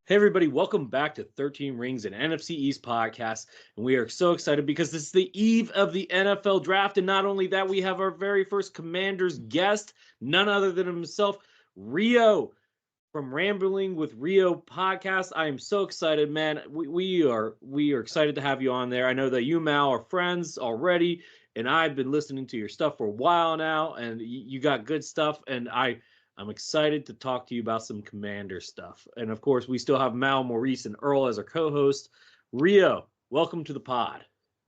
Hey, everybody, welcome back to 13 Rings, an NFC East podcast. And we are so excited because this is the eve of the NFL draft. And not only that, we have our very first Commanders guest, none other than himself, Rio from Rambling with Rio Podcast. I am so excited, man. We are excited to have you on there. I know that you, Mal, are friends already, and I've been listening to your stuff for a while now, and you got good stuff. And I'm excited to talk to you about some Commander stuff. And of course, we still have Mal, Maurice, and Earl as our co-host. Rio, welcome to the pod.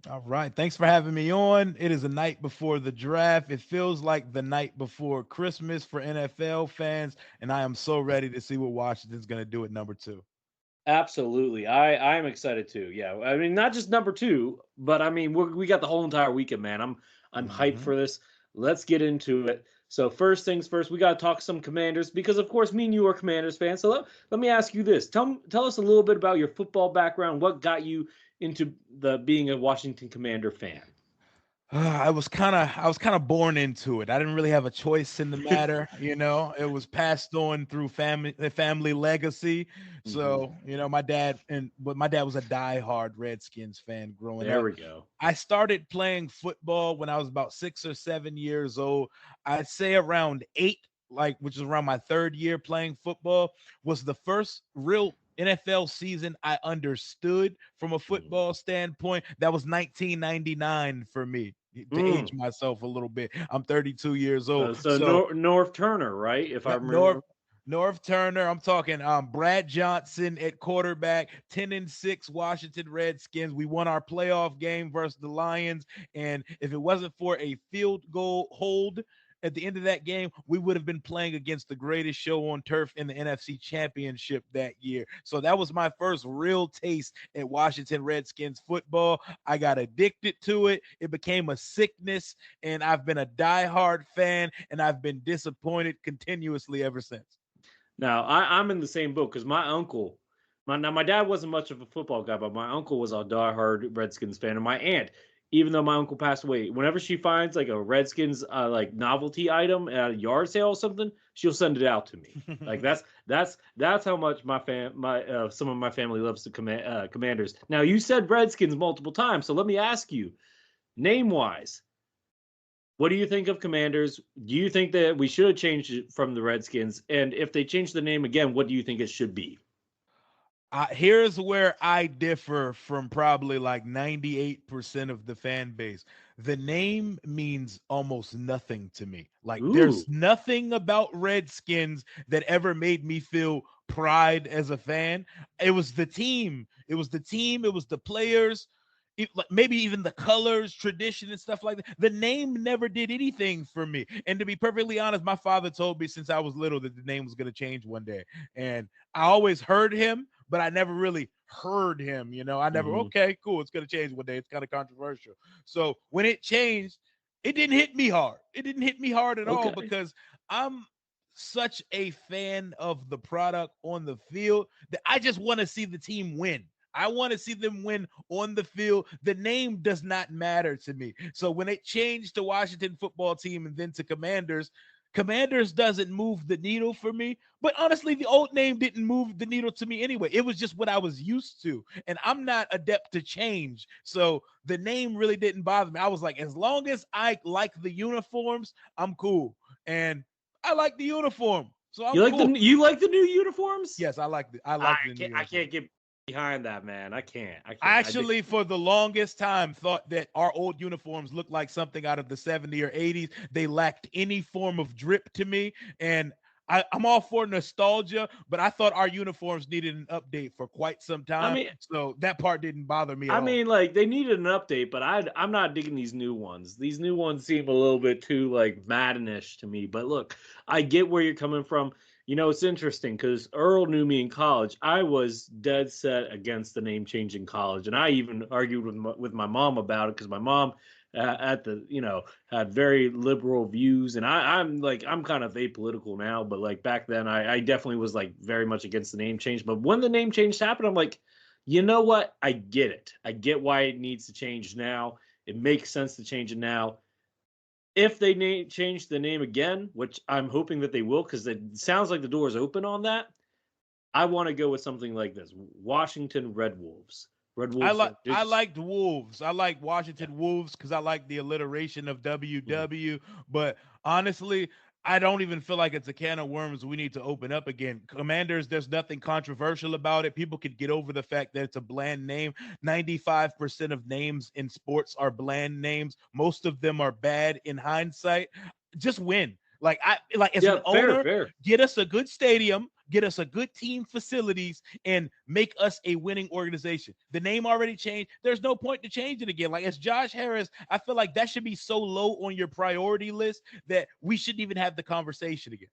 All right. Thanks for having me on. It is a night before the draft. It feels like the night before Christmas for NFL fans, and I am so ready to see what Washington's going to do at number two. Absolutely. I'm excited too. Yeah. I mean, not just number two, but I mean, we got the whole entire weekend, man. I'm hyped hmm for this. Let's get into it. So first things first, we got to talk some Commanders because, of course, me and you are Commanders fans. So let me ask you this: tell us a little bit about your football background. What got you into the being a Washington Commander fan? I was kind of born into it. I didn't really have a choice in the matter, It was passed on through family legacy. hmm So, my dad was a diehard Redskins fan growing There up. we go. I started playing football when I was about 6 or 7 years old. I'd say around eight, which is around my third year playing football, was the first real NFL season I understood from a football standpoint. That was 1999 for me. To age Mm. myself a little bit, I'm 32 years old. So So, North Turner, right? If I yep, North remember. North Turner. I'm talking Brad Johnson at quarterback, 10-6 Washington Redskins. We won our playoff game versus the Lions. And if it wasn't for a field goal hold at the end of that game, we would have been playing against the greatest show on turf in the NFC Championship that year. So that was my first real taste at Washington Redskins football. I got addicted to it. It became a sickness, and I've been a diehard fan, and I've been disappointed continuously ever since. Now I'm in the same boat because my uncle, my dad wasn't much of a football guy, but my uncle was a diehard Redskins fan, and my aunt, even though my uncle passed away, whenever she finds like a Redskins like novelty item at a yard sale or something, she'll send it out to me. Like that's how much my some of my family loves the Commanders. Now you said Redskins multiple times, so let me ask you, name wise, what do you think of Commanders? Do you think that we should have changed it from the Redskins? And if they change the name again, what do you think it should be? Here's where I differ from probably like 98% of the fan base. The name means almost nothing to me. Like, Ooh. there's nothing about Redskins that ever made me feel pride as a fan. It was the team. It was the team. It was the players. Like maybe even the colors, tradition, and stuff like that. The name never did anything for me. And to be perfectly honest, my father told me since I was little that the name was going to change one day. And I always heard him, but I never really heard him. I never, hmm okay, cool, it's going to change one day. It's kind of controversial. So when it changed, it didn't hit me hard. It didn't hit me hard at all Okay. because I'm such a fan of the product on the field that I just want to see the team win. I want to see them win on the field. The name does not matter to me. So when it changed to Washington football team and then to Commanders, Commanders doesn't move the needle for me. But honestly, the old name didn't move the needle to me anyway. It was just what I was used to. And I'm not adept to change. So the name really didn't bother me. I was like, as long as I like the uniforms, I'm cool. And I like the uniform. So I'm cool. You like the new uniforms? Yes, I I like the new I uniform. can't get behind that, man. I I can't. actually, for the longest time, thought that our old uniforms looked like something out of the 70s or 80s. They lacked any form of drip to me. And I'm all for nostalgia, but I thought our uniforms needed an update for quite some I time. mean, So that part didn't bother me at I all. mean, like they needed an update, but I'm not digging these new ones. These new ones seem a little bit too like Maddenish to me. But look, I get where you're coming from. You know, it's interesting because Earl knew me in college. I was dead set against the name change in college, and I even argued with my mom about it because my mom at the had very liberal views, and I'm kind of apolitical now, but like back then I definitely was like very much against the name change. But when the name change happened, I'm like, you know what? I get it. I get why it needs to change now. It makes sense to change it now. If they change the name again, which I'm hoping that they will, because it sounds like the door is open on that, I want to go with something like this: Washington Red Wolves. Red I Wolves. like I like the Wolves. I like Yeah. Washington Wolves because I like the alliteration of Mhm. WW. But honestly, I don't even feel like it's a can of worms we need to open up again. Commanders, there's nothing controversial about it. People could get over the fact that it's a bland name. 95% of names in sports are bland names. Most of them are bad in hindsight. Just win. Like as an Yeah, fair, owner, fair. get us a good stadium, get us a good team facilities, and make us a winning organization. The name already changed. There's no point to change it again. Like it's Josh Harris. I feel like that should be so low on your priority list that we shouldn't even have the conversation again.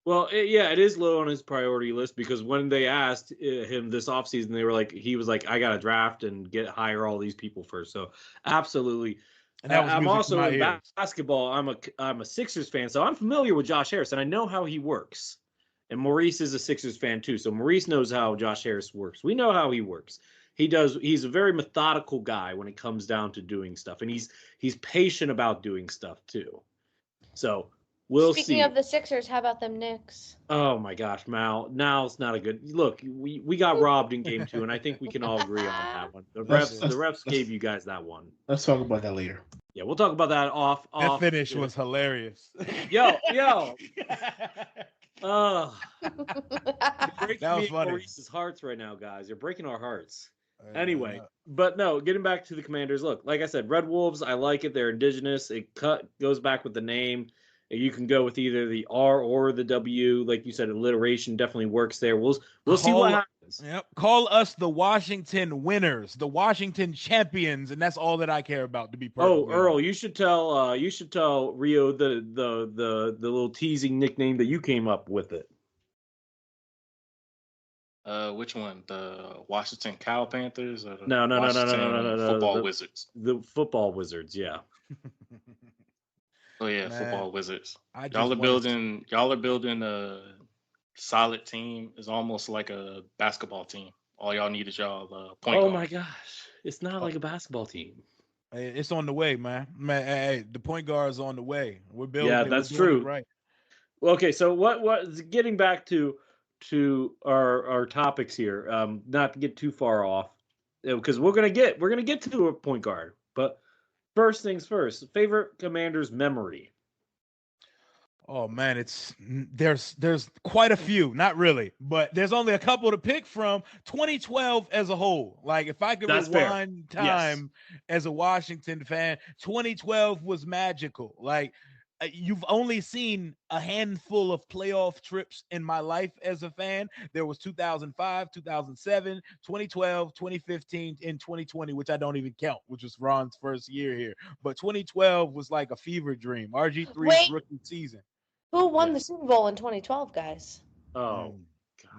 Well, yeah, it is low on his priority list because when they asked him this offseason, they were like, he was like, I got to draft and hire all these people first. So absolutely. And that was I'm music to also my in ears. basketball. I'm a Sixers fan, so I'm familiar with Josh Harris and I know how he works. And Maurice is a Sixers fan too, so Maurice knows how Josh Harris works. We know how he works. He's a very methodical guy when it comes down to doing stuff, and he's patient about doing stuff too. So we'll Speaking see. of the Sixers, how about them Knicks? Oh my gosh, Mal. Now it's not a good look. We got robbed in game 2, and I think we can all agree on that one. The We refs did. the refs gave you guys that one. Let's talk about that later. Yeah, we'll talk about that That off. finish was hilarious. Yo. Uh you're breaking That was me and funny. Maurice's hearts right now, guys. You're breaking our hearts. Uh, Anyway, but no, getting back to the Commanders. Look, like I said, Red Wolves, I like it. They're indigenous. It goes back with the name. You can go with either the R or the W. Like you said, alliteration definitely works there. We'll see what happens. Yep. Call us the Washington winners, the Washington champions, and that's all that I care about. To be perfectly Oh, Earl, honest. you should tell Rio the little teasing nickname that you came up with it. Which one? The Washington Cow Panthers or the No. Washington Football Wizards? The football wizards, yeah. Oh yeah, Man, Football Wizards. I just Y'all are wanted building a solid team. It's almost like a basketball team. All y'all need is y'all point Oh guard. my gosh. It's not like a basketball team. It's on the way, man. Hey, the point guard is on the way. We're building Yeah, it. that's We're doing true. it right. Well, okay, so what getting back to our topics here, not to get too far off, because we're gonna get to a point guard. But first things first, favorite Commander's memory. Oh man, there's quite a few, not really, but there's only a couple to pick from. 2012 as a whole, like if I could That's fair. rewind Yes. time as a Washington fan, 2012 was magical. Like you've only seen a handful of playoff trips in my life as a fan. There was 2005, 2007, 2012, 2015, and 2020, which I don't even count, which was Ron's first year here. But 2012 was like a fever dream. RG3's Wait. rookie season. Who won Yeah. the Super Bowl in 2012, guys? Oh,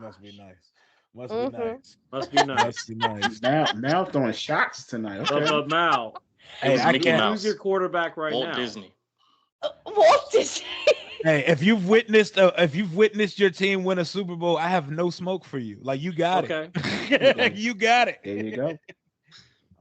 Must be gosh. nice. Must Mhm. be nice. Must be nice. Must be nice. Now throwing shots tonight. But, Okay. but Mal, It was I Mickey can't- Mouse. who's your quarterback right Walt now? Disney. Walt Disney. Hey, if you've witnessed your team win a Super Bowl, I have no smoke for you. Like you got Okay. it. You got it. There you go.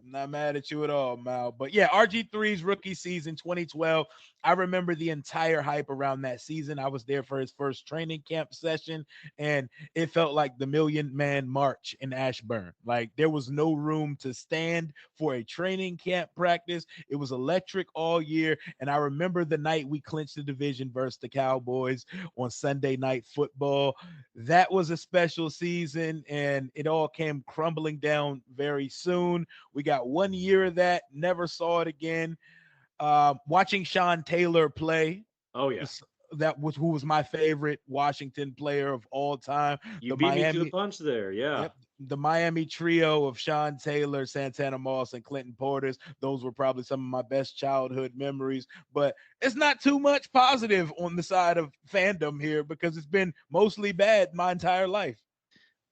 I'm not mad at you at all, Mal. But yeah, RG3's rookie season 2012. I remember the entire hype around that season. I was there for his first training camp session, and it felt like the Million Man March in Ashburn. Like there was no room to stand for a training camp practice. It was electric all year. And I remember the night we clinched the division versus the Cowboys on Sunday Night Football. That was a special season, and it all came crumbling down very soon. We got 1 year of that, never saw it again. Watching Sean Taylor play, Oh yeah. who was my favorite Washington player of all time. You The beat me to Miami- the punch there. Yeah. Yep. The Miami trio of Sean Taylor, Santana Moss, and Clinton Portis. Those were probably some of my best childhood memories. But it's not too much positive on the side of fandom here because it's been mostly bad my entire life.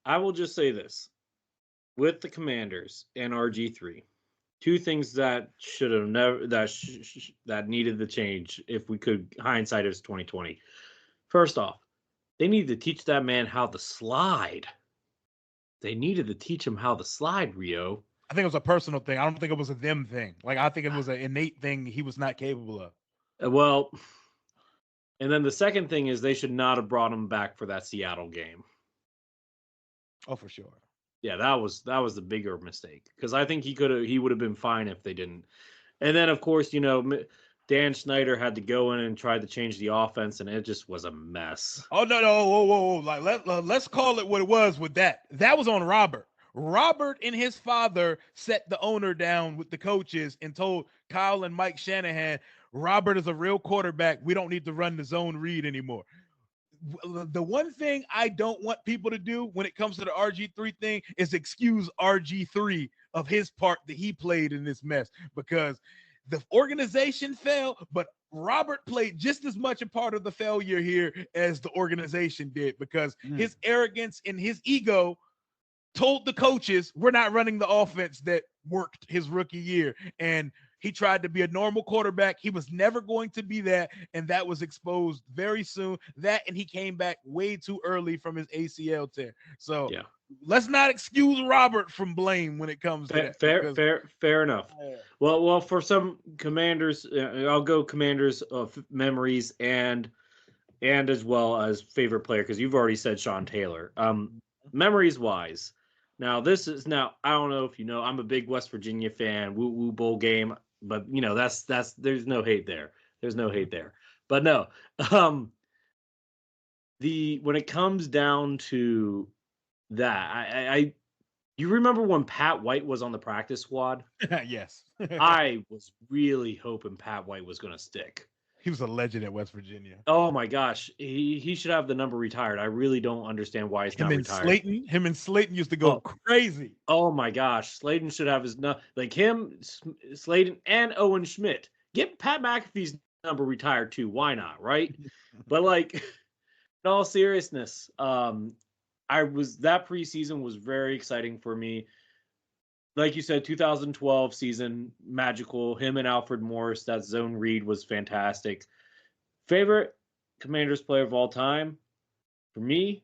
I will just say this. With the Commanders and RG3, two things that should have never that needed the change if we could hindsight is 2020. First off, they needed to teach that man how to slide. They needed to teach him how to slide, Rio. I think it was a personal thing. I don't think it was a them thing. Like I think it was an innate thing he was not capable of. Well, and then the second thing is they should not have brought him back for that Seattle game. Oh, for sure. Yeah, that was the bigger mistake because I think he would have been fine if they didn't. And then of course, Dan Snyder had to go in and try to change the offense, and it just was a mess. Oh no, whoa. Like let's call it what it was with that. That was on Robert. Robert and his father set the owner down with the coaches and told Kyle and Mike Shanahan, Robert is a real quarterback. We don't need to run the zone read anymore. The one thing I don't want people to do when it comes to the RG3 thing is excuse RG3 of his part that he played in this mess, because the organization fell, but Robert played just as much a part of the failure here as the organization did, because his arrogance and his ego told the coaches, we're not running the offense that worked his rookie year. And he tried to be a normal quarterback. He was never going to be that. And that was exposed very soon. That, and he came back way too early from his ACL tear. So yeah, let's not excuse Robert from blame when it comes to that. Fair enough. Well, for some Commanders, I'll go Commanders of memories and as well as favorite player, because you've already said Sean Taylor. Memories wise, I don't know if you know, I'm a big West Virginia fan. Woo woo bowl game, but that's there's no hate there. There's no hate there. But no, when it comes down to that, you remember when Pat White was on the practice squad? Yes. I was really hoping Pat White was going to stick. He was a legend at West Virginia. Oh my gosh, he should have the number retired. I really don't understand why he's not retired. Him and Slayton used to go crazy. Oh my gosh, Slayton should have his Slayton and Owen Schmidt. Get Pat McAfee's number retired too. Why not, right? But in all seriousness, that preseason was very exciting for me. Like you said, 2012 season, magical. Him and Alfred Morris, that zone read was fantastic. Favorite Commanders player of all time? For me,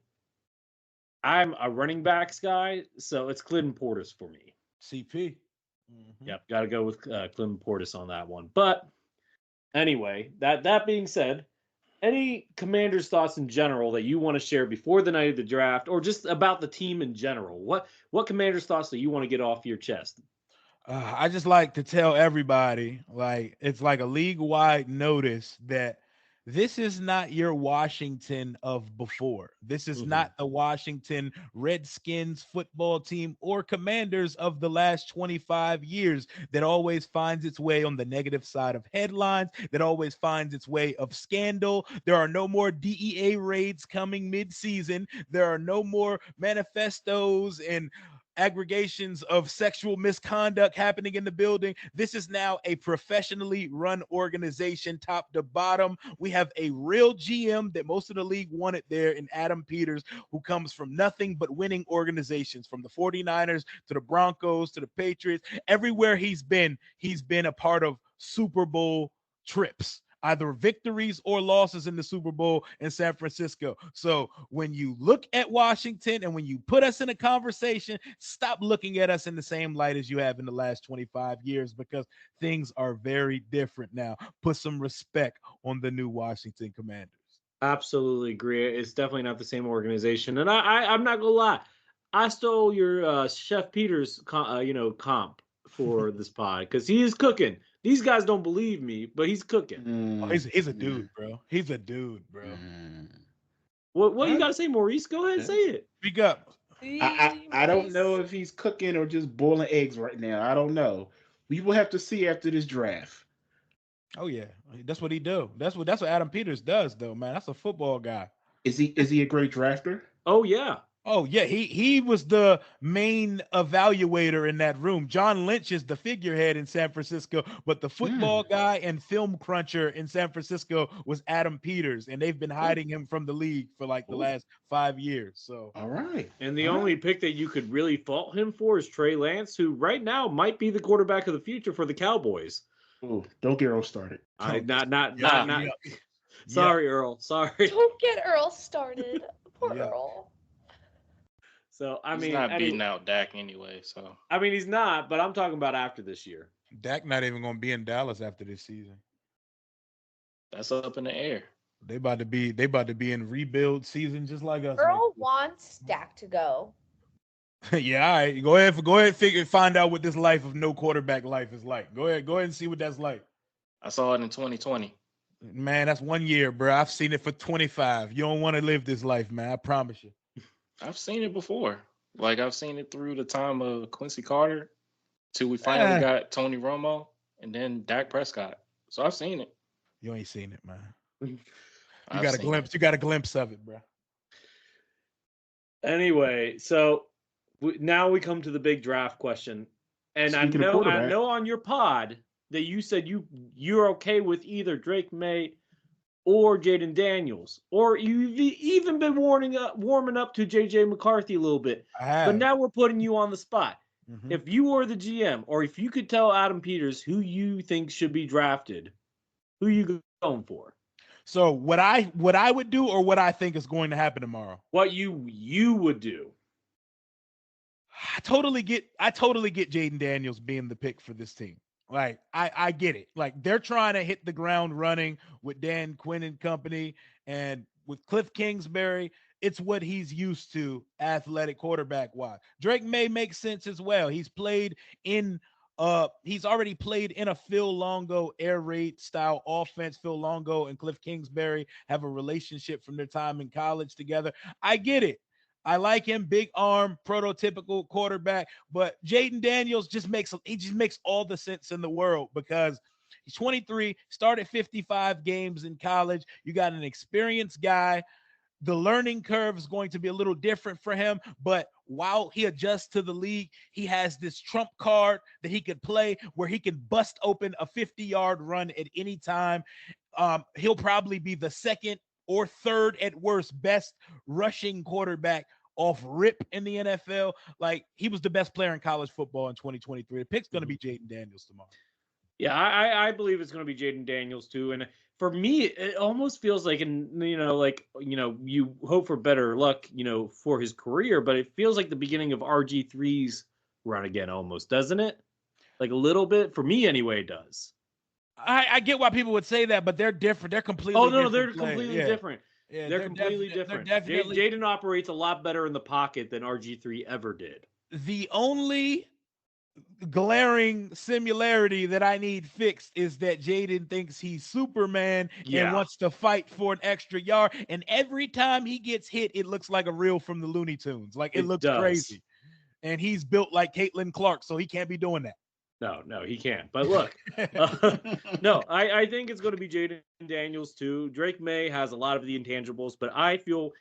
I'm a running backs guy, so it's Clinton Portis for me. CP. Yep, got to go with Clinton Portis on that one. But anyway, that being said, any Commanders thoughts in general that you want to share before the night of the draft, or just about the team in general? What Commanders thoughts that you want to get off your chest? I just like to tell everybody, it's like a league-wide notice that this is not your Washington of before. This is not the Washington Redskins football team or Commanders of the last 25 years that always finds its way on the negative side of headlines, that always finds its way of scandal. There are no more DEA raids coming mid-season. There are no more manifestos and aggregations of sexual misconduct happening in the building. This is now a professionally run organization, top to bottom. We have a real GM that most of the league wanted there in Adam Peters, who comes from nothing but winning organizations, from the 49ers to the Broncos to the Patriots. Everywhere he's been a part of Super Bowl trips, either victories or losses in the Super Bowl in San Francisco. So when you look at Washington and when you put us in a conversation, stop looking at us in the same light as you have in the last 25 years, because things are very different now. Put some respect on the new Washington Commanders. Absolutely agree. It's definitely not the same organization. And I'm not going to lie. I stole your Chef Peters comp for this pod, because he is cooking. These guys don't believe me, but he's cooking. Oh, he's a dude, bro. He's a dude, bro. What you got to say, Maurice? Go ahead and say it. Speak up. I don't know if he's cooking or just boiling eggs right now. I don't know. We will have to see after this draft. Oh yeah, that's what he do. That's what Adam Peters does, though, man. That's a football guy. Is he a great drafter? Oh yeah. Oh yeah, he was the main evaluator in that room. John Lynch is the figurehead in San Francisco, but the football guy and film cruncher in San Francisco was Adam Peters, and they've been hiding him from the league for the last 5 years. So all right. And the only pick that you could really fault him for is Trey Lance, who right now might be the quarterback of the future for the Cowboys. Oh, don't get Earl started. Not. Sorry, Earl. Sorry. Don't get Earl started. Poor Earl. So he's not beating out Dak anyway. So he's not, but I'm talking about after this year. Dak not even going to be in Dallas after this season. That's up in the air. They about to be in rebuild season just like us. Earl wants Dak to go. Yeah, all right. Go ahead, find out what this life of no quarterback life is like. Go ahead and see what that's like. I saw it in 2020. Man, that's 1 year, bro. I've seen it for 25. You don't want to live this life, man. I promise you. I've seen it before. Like I've seen it through the time of Quincy Carter till we finally Eh, got Tony Romo and then Dak Prescott. So I've seen it. you ain't seen it, man. You I've got a seen glimpse. You got a glimpse of it, bro. Anyway, so now we come to the big draft question, and Speaking of I quarterback. know on your pod that you said you're okay with either Drake May or Jaden Daniels, or you've even been warming up to JJ McCarthy a little bit. I have. But now we're putting you on the spot. Mhm. If you were the GM, or if you could tell Adam Peters who you think should be drafted, who you going for? So what I would do, or what I think is going to happen tomorrow. What you would do? I totally get Jaden Daniels being the pick for this team. Like I get it. Like they're trying to hit the ground running with Dan Quinn and company, and with Cliff Kingsbury. It's what he's used to, athletic quarterback wise. Drake May makes sense as well. He's already played in a Phil Longo air raid style offense. Phil Longo and Cliff Kingsbury have a relationship from their time in college together. I get it. I like him, big arm, prototypical quarterback. But Jaden Daniels just makes all the sense in the world, because he's 23, started 55 games in college. You got an experienced guy. The learning curve is going to be a little different for him, but while he adjusts to the league, he has this trump card that he could play where he can bust open a 50-yard run at any time. He'll probably be the second or third at worst best rushing quarterback off rip in the NFL. Like, he was the best player in college football in 2023. The pick's going to be Jaden Daniels tomorrow. Yeah, I believe it's going to be Jaden Daniels too. And for me, it almost feels like, you hope for better luck, for his career, but it feels like the beginning of RG3's run again, almost, doesn't it? Like a little bit, for me anyway, it does. I get why people would say that, but they're different. They're completely different. different. They're completely different. Yeah, they're completely different. They're definitely Jaden operates a lot better in the pocket than RG3 ever did. The only glaring similarity that I need fixed is that Jaden thinks he's Superman and wants to fight for an extra yard. And every time he gets hit, it looks like a reel from the Looney Tunes. Like, it looks crazy. And he's built like Caitlin Clark, so he can't be doing that. No, he can't. But look, no, I think it's going to be Jaden Daniels too. Drake May has a lot of the intangibles, but I feel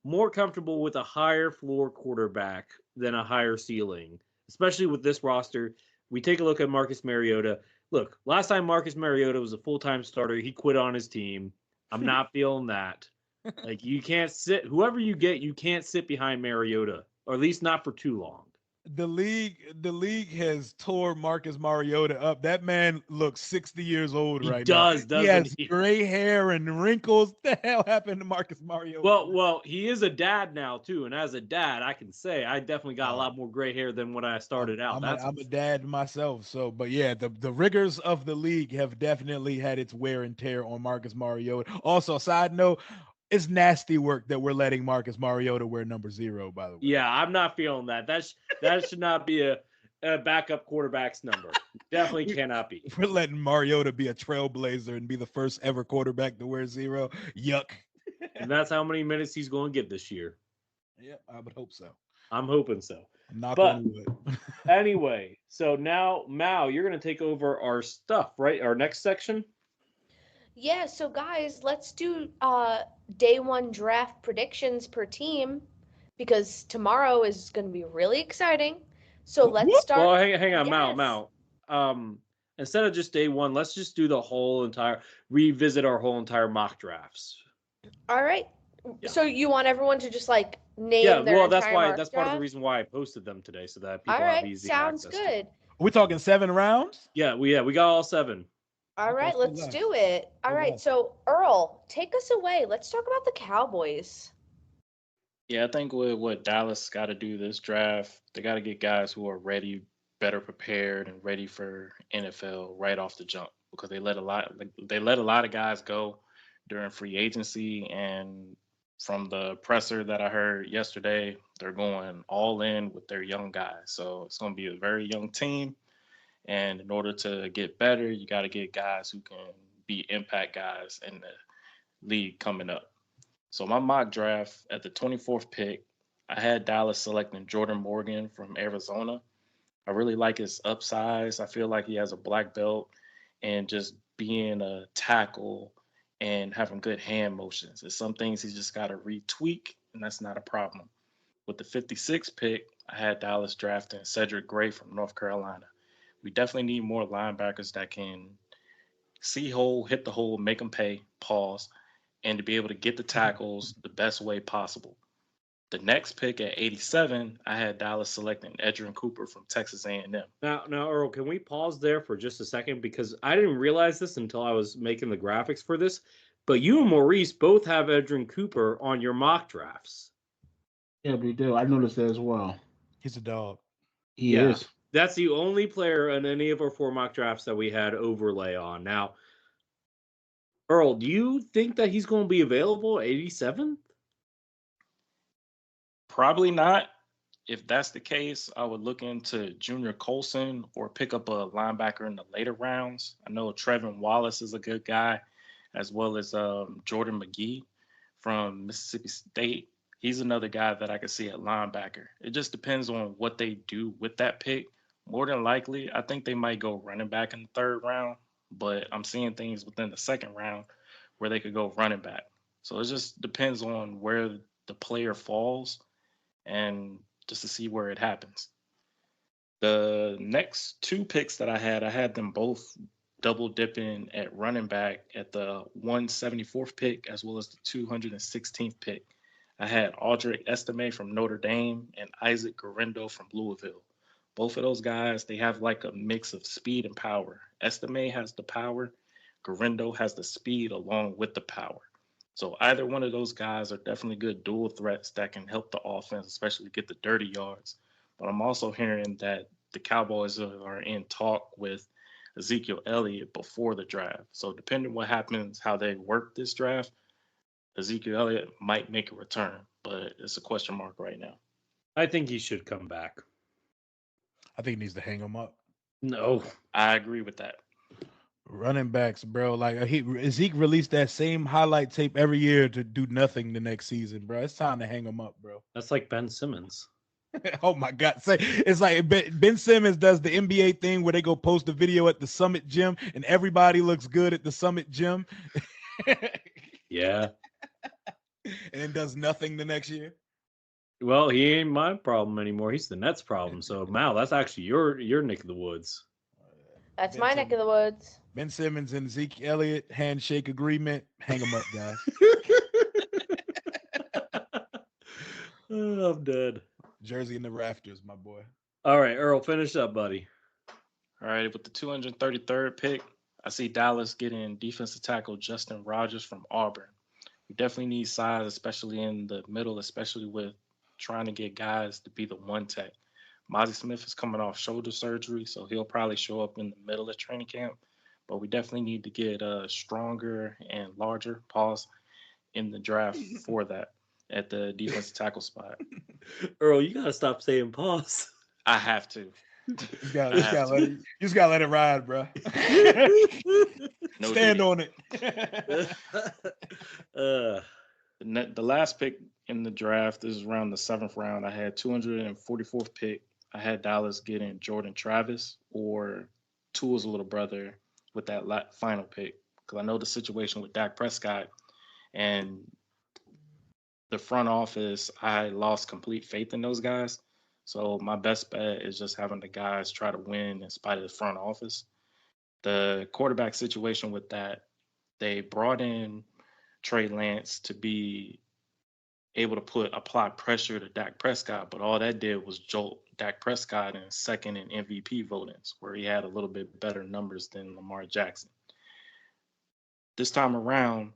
more comfortable with a higher floor quarterback than a higher ceiling, especially with this roster. We take a look at Marcus Mariota. Look, last time Marcus Mariota was a full-time starter, he quit on his team. I'm not feeling that. Like, you can't sit, whoever you get, you can't sit behind Mariota, or at least not for too long. The league has tore Marcus Mariota up. That man looks 60 years old now. Doesn't he? Has gray hair and wrinkles. What the hell happened to Marcus Mariota? Well, he is a dad now too, and as a dad, I can say I definitely got a lot more gray hair than when I started out. I'm a dad myself, so but yeah, the rigors of the league have definitely had its wear and tear on Marcus Mariota. Also, side note, it's nasty work that we're letting Marcus Mariota wear number 0, by the way. Yeah, I'm not feeling that. That should not be a backup quarterback's number. Definitely cannot be. We're letting Mariota be a trailblazer and be the first ever quarterback to wear 0. Yuck. And that's how many minutes he's going to get this year. Yeah, I would hope so. I'm hoping so. Knock on wood. Anyway, so now, Mao, you're going to take over our stuff, right? Our next section? Yeah, so guys, let's do day 1 draft predictions per team, because tomorrow is going to be really exciting. So let's start. Well, hang on, Yes. Mao. Instead of just day 1, let's just do revisit our whole entire mock drafts. All right. Yeah. So you want everyone to just like name their that's entire mock that's part of the draft? reason why I posted them today, so that people All have right, easy sounds access to good. them. We're talking 7 rounds? Yeah, we got all 7. All right, let's nice. do it. All Good right, luck. so Earl, take us away. Let's talk about the Cowboys. Yeah, I think with what Dallas got to do this draft, they got to get guys who are ready, better prepared, and ready for NFL right off the jump, because they let a lot of guys go during free agency, and From the presser that I heard yesterday, they're going all in with their young guys. So it's going to be a very young team. And in order to get better, you got to get guys who can be impact guys in the league coming up. So my mock draft at the 24th pick, I had Dallas selecting Jordan Morgan from Arizona. I really like his upsize. I feel like he has a black belt and just being a tackle and having good hand motions. There's some things he's just got to retweak, and that's not a problem. With the 56th pick, I had Dallas drafting Cedric Gray from North Carolina. We definitely need more linebackers that can see hole, hit the hole, make them pay, pause, and to be able to get the tackles the best way possible. The next pick at 87, I had Dallas selecting Edgerrin Cooper from Texas A&M. Now, Earl, can we pause there for just a second? Because I didn't realize this until I was making the graphics for this. But you and Maurice both have Edgerrin Cooper on your mock drafts. Yeah, we do. I noticed that as well. He's a dog. He is. That's the only player in any of our 4 mock drafts that we had overlay on. Now, Earl, do you think that he's going to be available at 87? Probably not. If that's the case, I would look into Junior Colson or pick up a linebacker in the later rounds. I know Trevin Wallace is a good guy, as well as Jordan McGee from Mississippi State. He's another guy that I could see at linebacker. It just depends on what they do with that pick. More than likely, I think they might go running back in the 3rd round, but I'm seeing things within the 2nd round where they could go running back. So it just depends on where the player falls and just to see where it happens. The next 2 picks that I had them both double dipping at running back at the 174th pick as well as the 216th pick. I had Audric Estime from Notre Dame and Isaac Guerendo from Louisville. Both of those guys, they have like a mix of speed and power. Estime has the power. Guerendo has the speed along with the power. So either one of those guys are definitely good dual threats that can help the offense, especially get the dirty yards. But I'm also hearing that the Cowboys are in talk with Ezekiel Elliott before the draft. So depending what happens, how they work this draft, Ezekiel Elliott might make a return, but it's a question mark right now. I think he should come back. I think he needs to hang him up. No. I agree with that. Running backs, bro. Like Zeke released that same highlight tape every year to do nothing the next season, bro. It's time to hang him up, bro. That's like Ben Simmons. Oh my God. It's like Ben Simmons does the NBA thing where they go post a video at the Summit Gym and everybody looks good at the Summit Gym. Yeah. And then does nothing the next year. Well, he ain't my problem anymore. He's the Nets' problem. So, Mal, that's actually your neck of the woods. That's my neck of the woods. Ben Simmons and Zeke Elliott handshake agreement. Hang them up, guys. Oh, I'm dead. Jersey in the rafters, my boy. All right, Earl, finish up, buddy. All right, with the 233rd pick, I see Dallas getting defensive tackle Justin Rogers from Auburn. We definitely need size, especially in the middle, especially with trying to get guys to be the one tech. Mozzie Smith is coming off shoulder surgery, so he'll probably show up in the middle of training camp. But we definitely need to get stronger and larger in the draft for that at the defensive tackle spot. Earl, you gotta stop saying pause. I have to. You just gotta let it ride, bro. No Stand duty. on it. The last pick in the draft is around the 7th round. I had 244th pick. I had Dallas getting Jordan Travis or Tua's little brother with that final pick, because I know the situation with Dak Prescott and the front office. I lost complete faith in those guys. So my best bet is just having the guys try to win in spite of the front office. The quarterback situation with that, they brought in Trey Lance to be able to apply pressure to Dak Prescott, but all that did was jolt Dak Prescott in second in MVP votings, where he had a little bit better numbers than Lamar Jackson. This time around,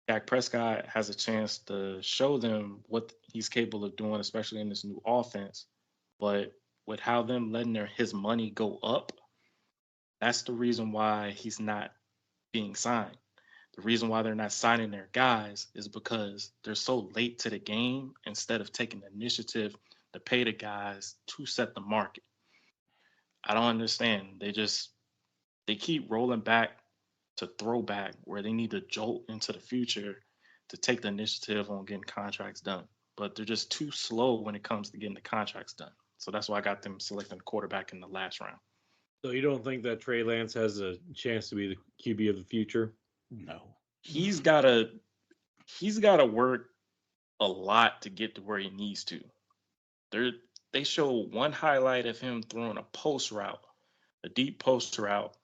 Dak Prescott has a chance to show them what he's capable of doing, especially in this new offense. But with how them letting his money go up, that's the reason why he's not being signed. the reason why they're not signing their guys is because they're so late to the game instead of taking the initiative to pay the guys to set the market. I don't understand. They keep rolling back to throwback where they need to jolt into the future to take the initiative on getting contracts done. But they're just too slow when it comes to getting the contracts done. So that's why I got them selecting the quarterback in the last round. So you don't think that Trey Lance has a chance to be the QB of the future? No. He's gotta work a lot to get to where he needs to. They show one highlight of him throwing a post route, a deep post route,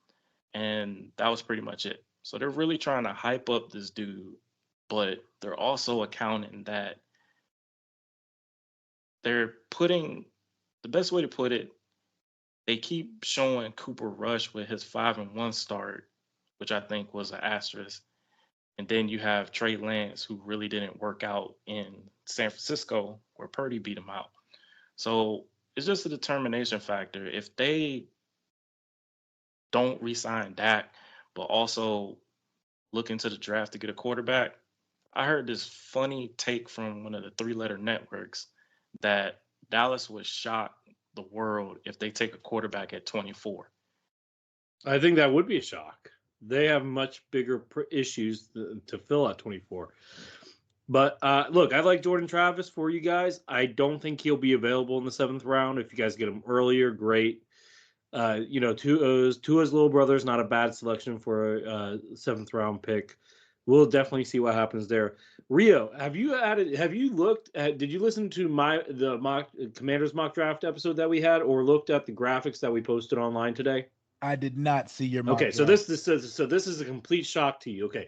and that was pretty much it. So they're really trying to hype up this dude, but they're also accounting that they're putting, the best way to put it, they keep showing Cooper Rush with his 5-1 start, which I think was an asterisk. And then you have Trey Lance, who really didn't work out in San Francisco, where Purdy beat him out. So it's just a determination factor. If they don't re-sign Dak, but also look into the draft to get a quarterback, I heard this funny take from one of the three-letter networks that Dallas would shock the world if they take a quarterback at 24. I think that would be a shock. They have much bigger issues to fill at 24. But look, I like Jordan Travis for you guys. I don't think he'll be available in the 7th round. If you guys get him earlier, great. Tua's little brother is not a bad selection for a 7th round pick. We'll definitely see what happens there. Rio, did you listen to the Commanders mock draft episode that we had, or looked at the graphics that we posted online today? I did not see your mock draft. So this is a complete shock to you. Okay.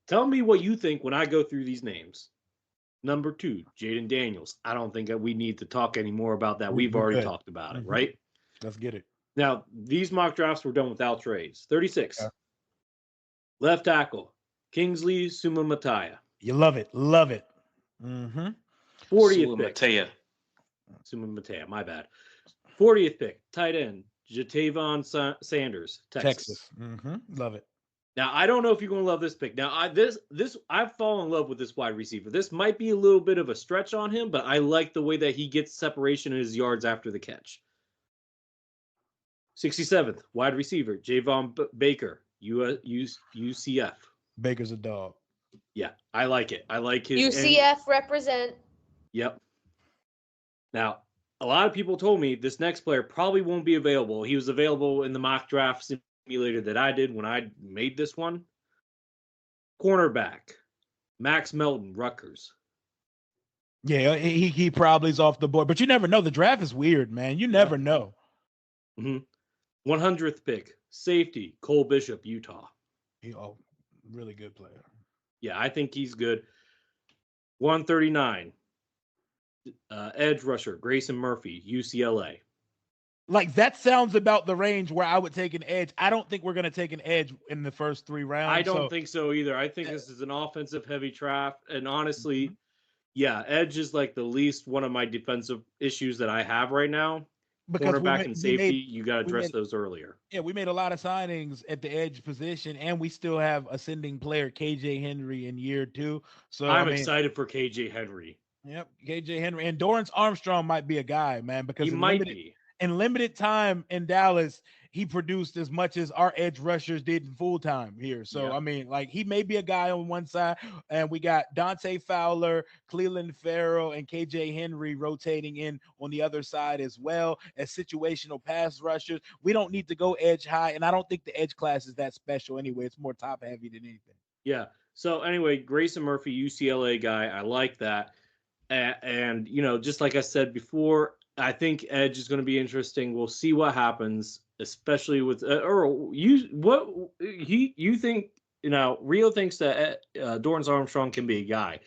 Tell me what you think when I go through these names. Number 2, Jaden Daniels. I don't think that we need to talk anymore about that. We've already talked about it, right? Let's get it. Now, these mock drafts were done without trades. 36. Yeah. Left tackle, Kingsley Sumamataya. You love it. Love it. Mm-hmm. 40th pick. Sumamataya, my bad. 40th pick, tight end, Jatavon Sanders, Texas. Mm-hmm. Love it. Now, I don't know if you're going to love this pick. Now, I've fallen in love with this wide receiver. This might be a little bit of a stretch on him, but I like the way that he gets separation in his yards after the catch. 67th, wide receiver, Javon Baker, UCF. Baker's a dog. Yeah, I like it. I like his UCF represent. Yep. Now, a lot of people told me this next player probably won't be available. He was available in the mock draft simulator that I did when I made this one. Cornerback, Max Melton, Rutgers. Yeah, he probably is off the board, but you never know. The draft is weird, man. You never know. Mm-hmm. 100th pick, safety, Cole Bishop, Utah. Really good player. Yeah, I think he's good. 139, edge rusher, Grayson Murphy, UCLA. Like, that sounds about the range where I would take an edge. I don't think we're going to take an edge in the first 3 rounds. I don't think so either. I think this is an offensive heavy draft. And honestly, yeah, edge is like the least one of my defensive issues that I have right now. Because cornerback and safety, you got to address those earlier. Yeah, we made a lot of signings at the edge position, and we still have ascending player KJ Henry in year 2. So I'm excited for KJ Henry. Yep, KJ Henry. And Dorrance Armstrong might be a guy, man, because he might be. In limited time in Dallas, he produced as much as our edge rushers did in full time here. So, I mean, like, he may be a guy on one side, and we got Dante Fowler, Cleveland Farrell, and KJ Henry rotating in on the other side as well as situational pass rushers. We don't need to go edge high, and I don't think the edge class is that special anyway. It's more top heavy than anything. Yeah. So anyway, Grayson Murphy, UCLA guy. I like that. And just like I said before, I think edge is going to be interesting. We'll see what happens, especially with Earl. You think? Rio thinks that Dorrance Armstrong can be a guy.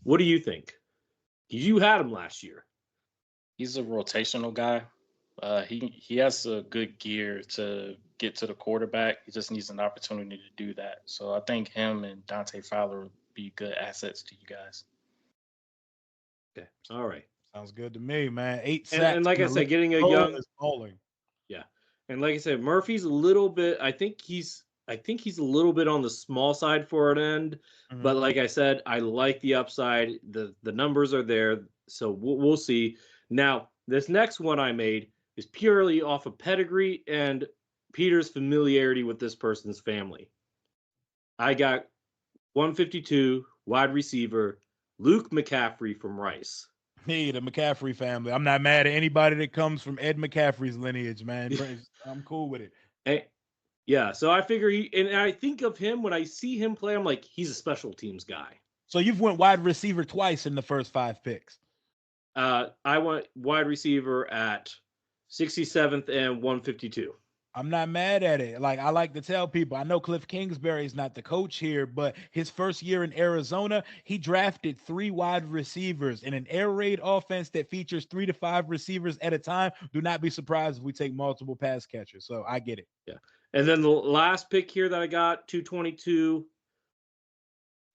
What do you think? You had him last year. He's a rotational guy. He has a good gear to get to the quarterback. He just needs an opportunity to do that. So I think him and Dante Fowler would be good assets to you guys. Okay. All right. Sounds good to me, man. 8 sacks. And like I said, getting a young is bowling. Yeah. And like I said, Murphy's a little bit, I think I think he's a little bit on the small side for an end. Mhm. But like I said, I like the upside. The numbers are there, so we'll see. Now, this next one I made is purely off of pedigree and Peter's familiarity with this person's family. I got 152 wide receiver Luke McCaffrey from Rice. Hey, the McCaffrey family. I'm not mad at anybody that comes from Ed McCaffrey's lineage, man. I'm cool with it. And, yeah, so I figure and I think of him when I see him play, I'm like, he's a special teams guy. So you've went wide receiver twice in the first 5 picks. I went wide receiver at 67th and 152. I'm not mad at it. Like, I like to tell people, I know Cliff Kingsbury is not the coach here, but his first year in Arizona, he drafted 3 wide receivers in an air raid offense that features 3 to 5 receivers at a time. Do not be surprised if we take multiple pass catchers. So I get it. Yeah. And then the last pick here that I got, 222,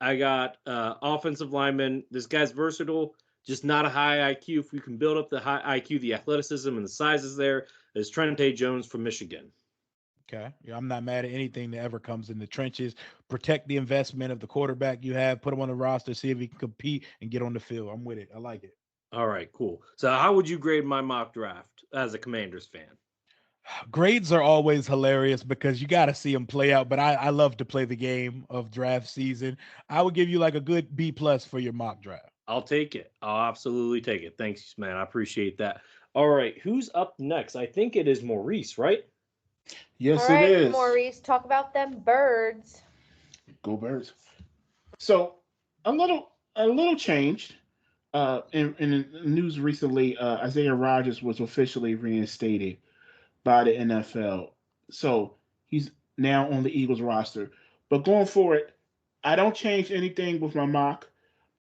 I got offensive lineman. This guy's versatile, just not a high IQ. If we can build up the high IQ, the athleticism and the sizes there, is Trente Jones from Michigan. Okay. Yeah, I'm not mad at anything that ever comes in the trenches. Protect the investment of the quarterback you have, put him on the roster, see if he can compete and get on the field. I'm with it. I like it. All right, cool. So how would you grade my mock draft as a Commanders fan? Grades are always hilarious because you got to see them play out, but I love to play the game of draft season. I would give you like a good B+ for your mock draft. I'll take it. I'll absolutely take it. Thanks, man. I appreciate that. All right, who's up next? I think it is Maurice, right? Yes, All right, it is. Maurice, talk about them birds. Go Birds. So a little changed. In the news recently, Isaiah Rodgers was officially reinstated by the NFL. So he's now on the Eagles roster. But going forward, I don't change anything with my mock.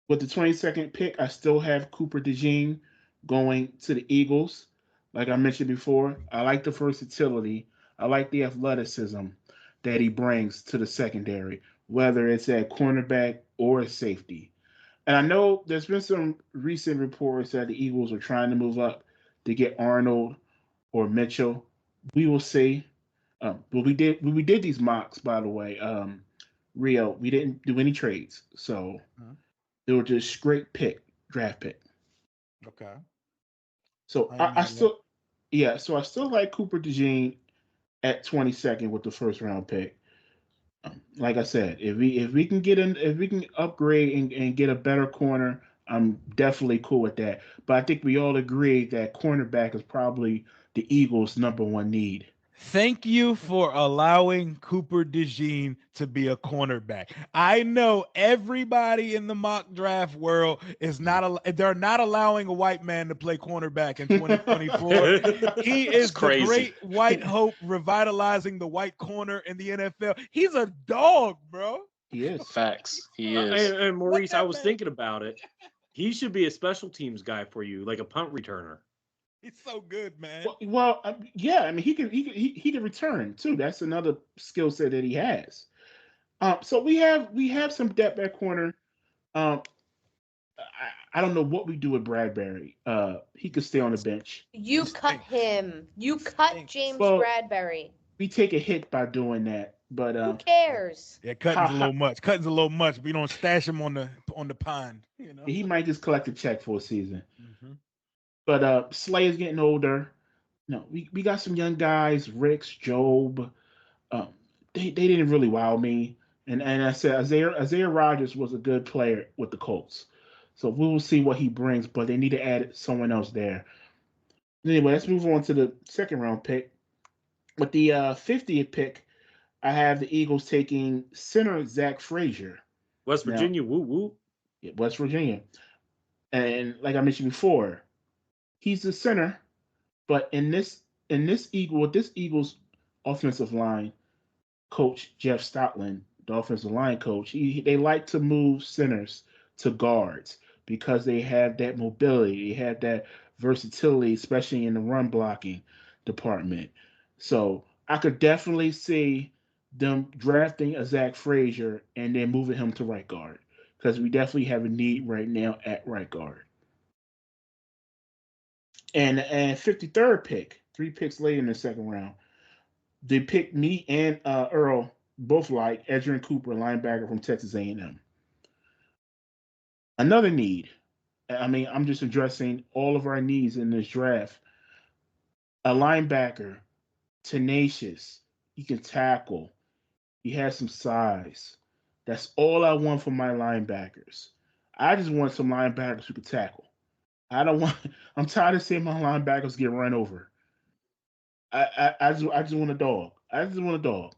With the 22nd pick, I still have Cooper DeJean going to the Eagles. Like I mentioned before, I like the versatility. I like the athleticism that he brings to the secondary, whether it's at cornerback or safety. And I know there's been some recent reports that the Eagles are trying to move up to get Arnold or Mitchell. We will see. But we did these mocks, by the way. Rio, we didn't do any trades, so they were just straight draft pick. Okay. So I still, so I still like Cooper DeJean at 22nd with the first round pick. Like I said, if we can upgrade and get a better corner, I'm definitely cool with that. But I think we all agree that cornerback is probably the Eagles' #1 need. Thank you for allowing Cooper DeJean to be a cornerback. I know everybody in the mock draft world is they're not allowing a white man to play cornerback in 2024. He is the great white hope revitalizing the white corner in the NFL. He's a dog, bro. He is. Facts. He is. And Maurice, I was thinking about it. He should be a special teams guy for you, like a punt returner. He's so good, man. Well, yeah. I mean, he can return too. That's another skill set that he has. So we have some depth at corner. I don't know what we do with Bradbury. He could stay on the bench. You cut him. You cut James Bradbury. We take a hit by doing that, but who cares? Yeah, cutting's a little much. Cutting's a little much. But you don't stash him on the pond. You know, he might just collect a check for a season. Mm-hmm. But Slay is getting older. No, we got some young guys, Ricks, Job. They didn't really wow me. And I said Isaiah Rodgers was a good player with the Colts. So we will see what he brings, but they need to add someone else there. Anyway, let's move on to the second round pick. With the 50th pick, I have the Eagles taking center Zach Frazier. West Virginia, woo woo. Yeah, West Virginia. And like I mentioned before, he's the center, but with this Eagles offensive line coach, Jeff Stoutland, the offensive line coach, they like to move centers to guards because they have that mobility, they have that versatility, especially in the run blocking department. So I could definitely see them drafting a Zach Frazier and then moving him to right guard because we definitely have a need right now at right guard. And 53rd pick, 3 picks later in the second round, they picked me and Earl both like Edgerrin Cooper, linebacker from Texas A&M. Another need. I mean, I'm just addressing all of our needs in this draft. A linebacker, tenacious. He can tackle. He has some size. That's all I want from my linebackers. I just want some linebackers who can tackle. I don't want. I'm tired of seeing my linebackers get run over. I just want a dog. I just want a dog.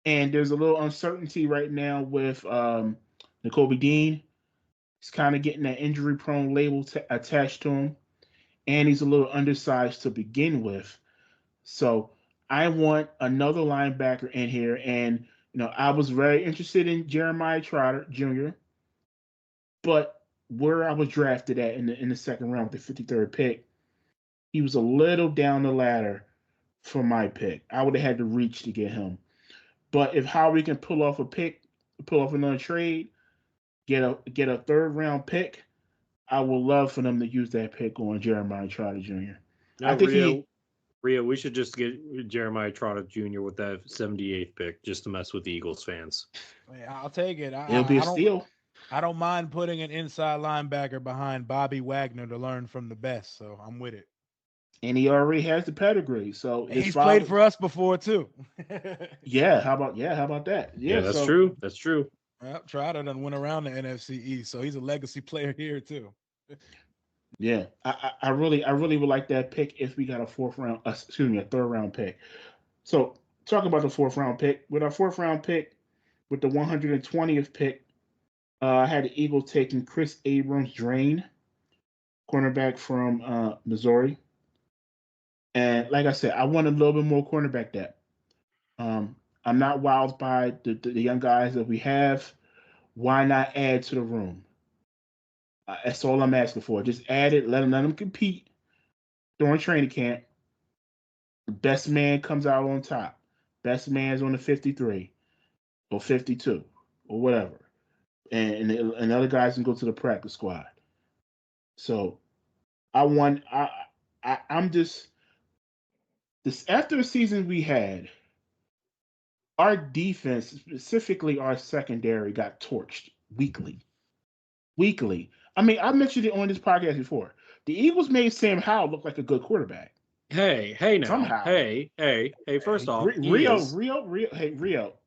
And there's a little uncertainty right now with Nakobe Dean. He's kind of getting that injury prone label attached to him, and he's a little undersized to begin with. So I want another linebacker in here, and I was very interested in Jeremiah Trotter Jr., but where I was drafted at in the second round with the 53rd pick, he was a little down the ladder for my pick. I would have had to reach to get him. But if Howie can pull off another trade, get a third round pick, I would love for them to use that pick on Jeremiah Trotter Jr. No, I think Rio, we should just get Jeremiah Trotter Jr. with that 78th pick just to mess with the Eagles fans. I'll take it. It'll be a steal. I don't mind putting an inside linebacker behind Bobby Wagner to learn from the best, so I'm with it. And he already has the pedigree, so he's played for us before too. Yeah, how about that? Yeah, that's true. That's true. Well, Trotter done went around the NFC East, so he's a legacy player here too. Yeah, I really would like that pick if we got a third round pick. So talk about the fourth round pick. With our fourth round pick, with the 120th pick, I had the Eagles taking Chris Abrams-Draine, cornerback from Missouri. And like I said, I want a little bit more cornerback depth. I'm not wowed by the young guys that we have. Why not add to the room? That's all I'm asking for. Just add it. Let them compete during training camp. The best man comes out on top. Best man's on the 53 or 52 or whatever. And other guys can go to the practice squad. So I'm just this after the season we had, our defense, specifically our secondary, got torched weekly. I mean, I mentioned it on this podcast before. The Eagles made Sam Howell look like a good quarterback. Hey, now. Somehow. Hey. First off, Rio.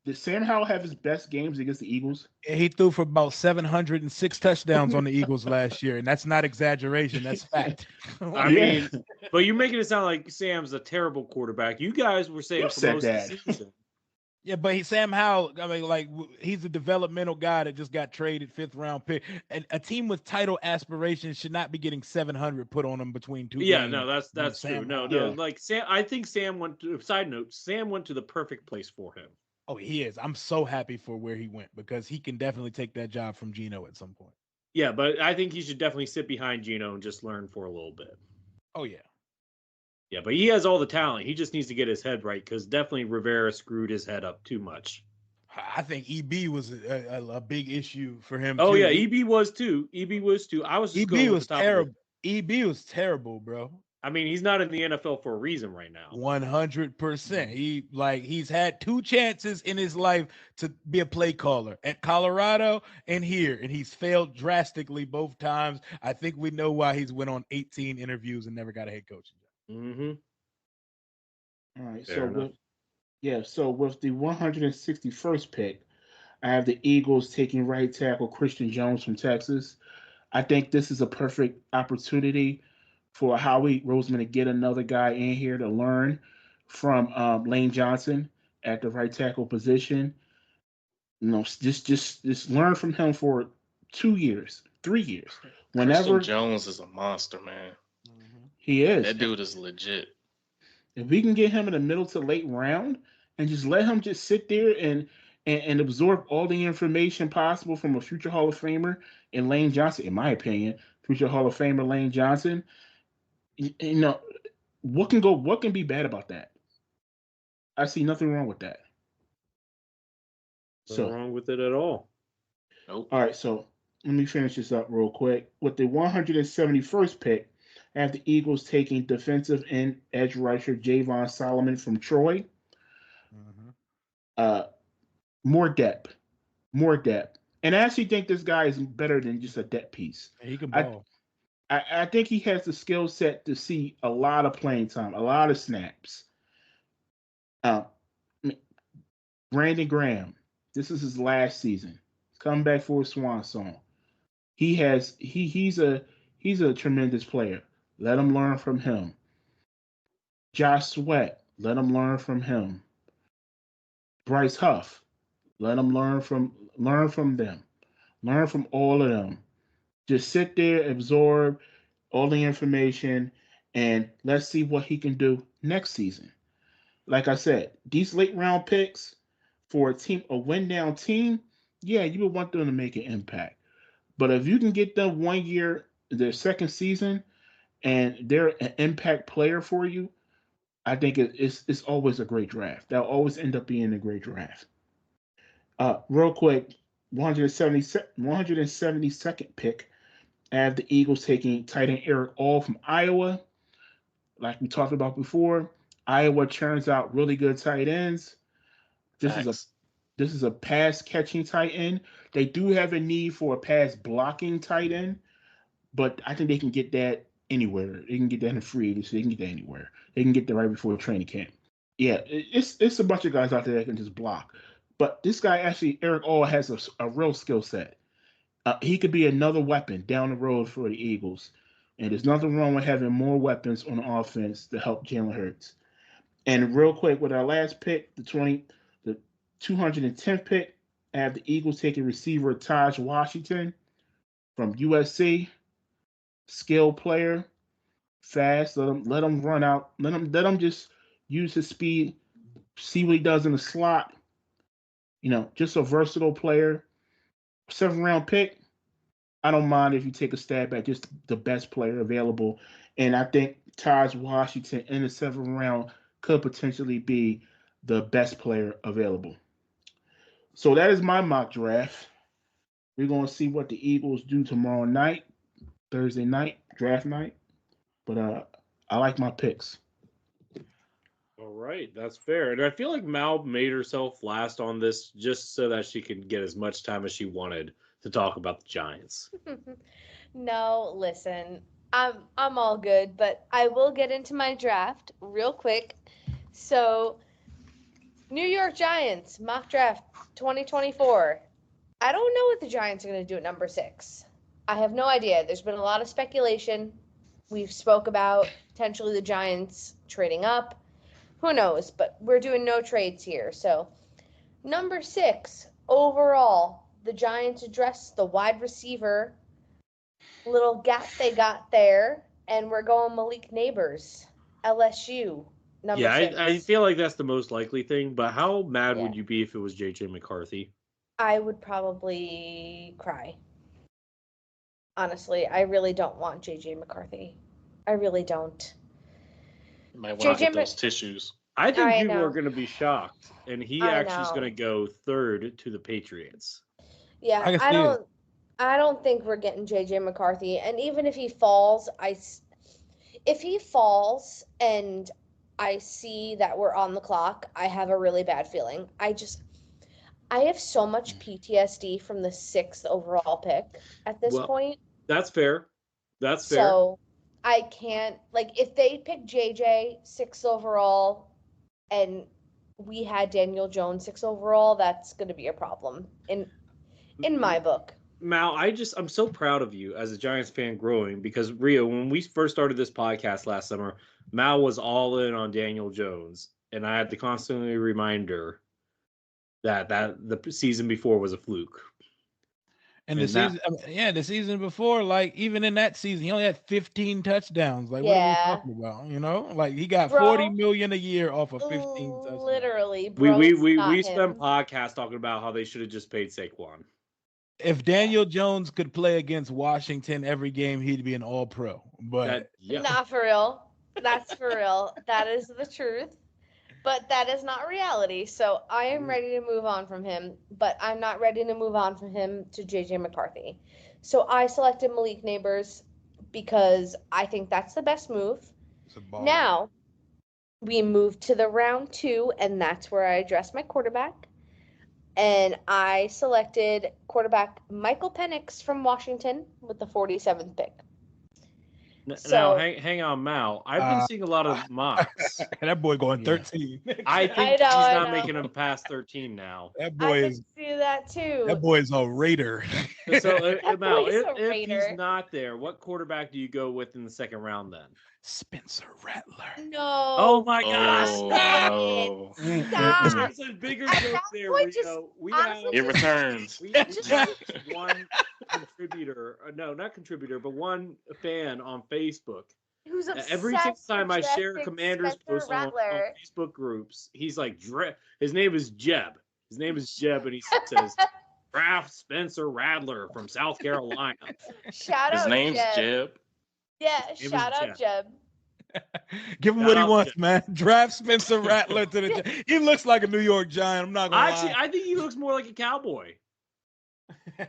Did Sam Howell have his best games against the Eagles? He threw for about 706 touchdowns on the Eagles last year, and that's not exaggeration. That's fact. I mean, but you're making it sound like Sam's a terrible quarterback. You guys were saying for most of the season. Yeah, but Sam Howell, I mean, like, he's a developmental guy that just got traded, 5th round pick. And a team with title aspirations should not be getting 700 put on them between two. Yeah, no, that's true. No, like Sam, I think Sam went to. Side note, Sam went to the perfect place for him. Oh, he is. I'm so happy for where he went because he can definitely take that job from Geno at some point. Yeah, but I think he should definitely sit behind Geno and just learn for a little bit. Oh yeah. Yeah, but he has all the talent. He just needs to get his head right because definitely Rivera screwed his head up too much. I think EB was a big issue for him. Oh, too. yeah, EB was too. I was just EB was terrible. EB was terrible, bro. I mean, he's not in the NFL for a reason right now. 100%. He's had 2 chances in his life to be a play caller at Colorado and here, and he's failed drastically both times. I think we know why he's went on 18 interviews and never got a head coaching job. Mm-hmm. All right. So with the 161st pick, I have the Eagles taking right tackle Christian Jones from Texas. I think this is a perfect opportunity for Howie Roseman to get another guy in here to learn from Lane Johnson at the right tackle position. Just learn from him for 2 years, 3 years. Christian Jones is a monster, man. He is. That dude is legit. If we can get him in the middle to late round and just let him just sit there and absorb all the information possible from a future Hall of Famer in Lane Johnson, in my opinion, future Hall of Famer Lane Johnson, what can be bad about that? I see nothing wrong with that. Nothing wrong with it at all. Nope. All right, so let me finish this up real quick. With the 171st pick, I have the Eagles taking defensive end edge rusher Javon Solomon from Troy. more depth, more depth. And I actually think this guy is better than just a depth piece. He can I, ball. I think he has the skill set to see a lot of playing time, a lot of snaps. Uh, Brandon Graham, this is his last season. Come back for a swan song. He's a tremendous player. Let him learn from him. Josh Sweat, let him learn from him. Bryce Huff, let him learn from them. Learn from all of them. Just sit there, absorb all the information, and let's see what he can do next season. Like I said, these late round picks for a win down team, yeah, you would want them to make an impact. But if you can get them 1 year, their second season, and they're an impact player for you, I think it's always a great draft. That'll always end up being a great draft. Real quick, 172nd pick. I have the Eagles taking tight end Eric All from Iowa. Like we talked about before, Iowa churns out really good tight ends. This is a Facts. this is a pass catching tight end. They do have a need for a pass blocking tight end, but I think they can get that anywhere. They can get that in free agency. They can get that anywhere. They can get that right before training camp. Yeah, it's a bunch of guys out there that can just block. But this guy actually, Eric All, has a real skill set. He could be another weapon down the road for the Eagles. And there's nothing wrong with having more weapons on the offense to help Jalen Hurts. And real quick, with our last pick, the 210th pick, I have the Eagles taking receiver Taj Washington from USC. Skilled player, fast. Let him run out. Let him just use his speed. See what he does in the slot. Just a versatile player. 7th round pick. I don't mind if you take a stab at just the best player available. And I think Taj Washington in the 7th round could potentially be the best player available. So that is my mock draft. We're going to see what the Eagles do tomorrow night, Thursday night, draft night. But I like my picks. All right, that's fair. And I feel like Mal made herself last on this just so that she could get as much time as she wanted to talk about the Giants. No, listen, I'm all good, but I will get into my draft real quick. So, New York Giants mock draft 2024. I don't know what the Giants are going to do at number 6. I have no idea. There's been a lot of speculation. We've spoke about potentially the Giants trading up. Who knows? But we're doing no trades here. So, number 6 overall, the Giants address the wide receiver little gap they got there, and we're going Malik Neighbors, LSU, number 6. I feel like that's the most likely thing, but how mad Yeah. would you be if it was JJ McCarthy? I would probably cry. Honestly, I really don't want JJ McCarthy. I really don't. You might want to JJ get those tissues. I think I people know. are going to be shocked, and he I actually is know. going to go 3rd to the Patriots. Yeah, I can I see don't. I don't think we're getting JJ McCarthy. And even if he falls, if he falls and I see that we're on the clock, I have a really bad feeling. I have so much PTSD from the 6th overall pick at this Well, point. That's fair. That's fair. So I can't, like, if they pick JJ 6th overall and we had Daniel Jones 6th overall, that's going to be a problem in my book. Mal, I'm so proud of you as a Giants fan growing because Rio, when we first started this podcast last summer, Mal was all in on Daniel Jones, and I had to constantly remind her that the season before was a fluke. And the season before, like even in that season, he only had 15 touchdowns. Like, what are we talking about? Like he got $40 million a year off of 15 touchdowns. Literally, bro. We spent podcasts talking about how they should have just paid Saquon. If Daniel Jones could play against Washington every game, he'd be an All-Pro. But not for real. That's for real. That is the truth. But that is not reality. So I am ready to move on from him, but I'm not ready to move on from him to JJ McCarthy. So I selected Malik Neighbors because I think that's the best move. Now we move to the round 2, and that's where I address my quarterback. And I selected quarterback Michael Penix from Washington with the 47th pick. Now, hang on, Mal. I've been seeing a lot of mocks. That boy going 13. I think he's not making him past 13 now. That boy I can see that too. That boy is a Raider. So, Mal, if he's not there, what quarterback do you go with in the second round then? Spencer Rattler. No. Oh my gosh! Oh, no. Stop. There's a bigger joke there. It returns. We have one contributor, no, not contributor, but one fan on Facebook. Who's obsessed Every single time I share with Commanders Spencer post on Rattler. Facebook groups, he's like, his name is Jeb. His name is Jeb, and he says, draft Spencer Rattler from South Carolina. Shout out His name's Jeb. Yeah, It was shout out Jeb. Give him what he wants, man. Draft Spencer Rattler to the. He looks like a New York Giant. I'm not gonna Actually, lie. I think he looks more like a cowboy.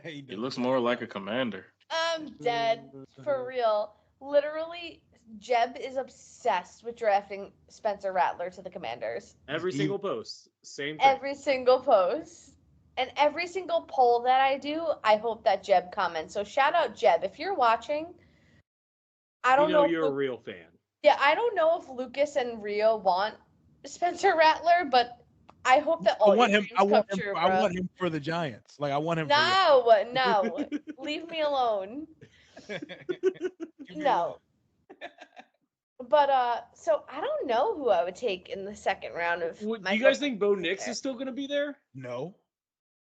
He looks more like a commander. I'm dead. For real. Literally, Jeb is obsessed with drafting Spencer Rattler to the Commanders. Every single post, same thing. Every single post. And every single poll that I do, I hope that Jeb comments. So shout out Jeb. If you're watching, I don't know. You're a real fan. Yeah, I don't know if Lucas and Rio want Spencer Rattler, but I hope that all I want your him. dreams I want come him. true, I bro. want him for the Giants. Like I want him. No, leave me alone. No. But so I don't know who I would take in the second round of. Do you guys think Bo Nix is still going to be there? No.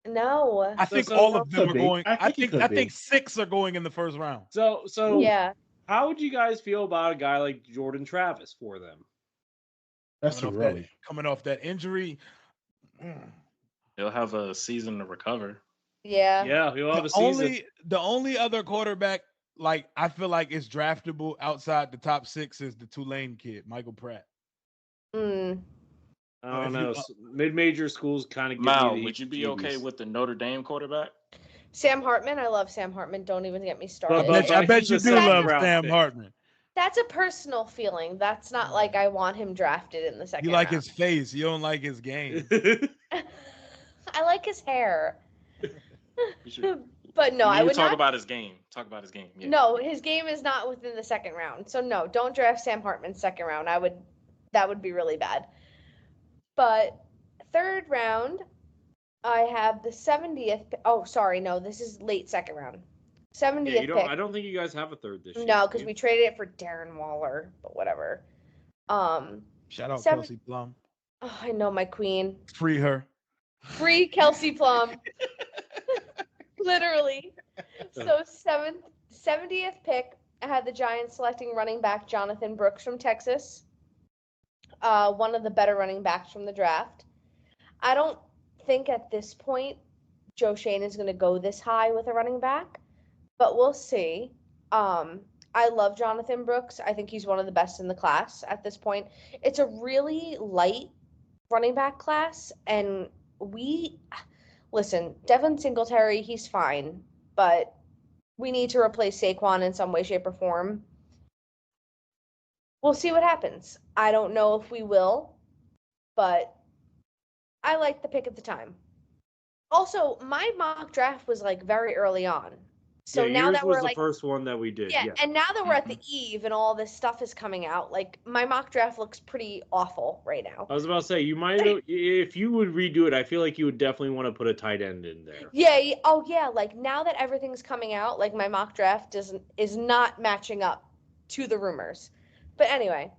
No. I think So all of them could are be. going. I he think. could I be. think 6 are going in the first round. So Yeah. how would you guys feel about a guy like Jordan Travis for them? That's too early. Coming off that injury. He'll have a season to recover. Yeah. Yeah, he'll have a season. The only other quarterback like I feel like is draftable outside the top 6 is the Tulane kid, Michael Pratt. Mm. I don't know. Mid-major schools kind of give Mal, me the would you be heebie-jeebies. okay with the Notre Dame quarterback? Sam Hartman. I love Sam Hartman. Don't even get me started. I bet he's you a do love second-round Sam pick. Hartman. That's a personal feeling. That's not like I want him drafted in the second You like round. his face. You don't like his game. I like his hair. You should- But no, I would talk not. about his game. Talk about his game. Yeah. No, his game is not within the second round. So no, don't draft Sam Hartman second round. That would be really bad. But third round, I have the 70th. Oh, sorry, no, this is late second round. 70th pick. I don't think you guys have a third this year. No, because we traded it for Darren Waller, but whatever. Shout out Seven- Kelsey Plum. Oh, I know my queen. Free her. Free Kelsey Plum. Literally. So 70th pick, I had the Giants selecting running back Jonathan Brooks from Texas. One of the better running backs from the draft. I don't think at this point Joe Shane is going to go this high with a running back, but we'll see. I love Jonathan Brooks. I think he's one of the best in the class at this point. It's a really light running back class, and listen, Devin Singletary, he's fine, but we need to replace Saquon in some way, shape, or form. We'll see what happens. I don't know if we will, but I like the pick at the time. Also, my mock draft was like very early on. So yeah, now yours that was we're the like first one that we did. yeah, Yeah. and now that we're at the eve and all this stuff is coming out, like my mock draft looks pretty awful right now. I was about to say, you might, if you would redo it, I feel like you would definitely want to put a tight end in there. Yeah, oh yeah, like now that everything's coming out, like my mock draft is not matching up to the rumors. But anyway,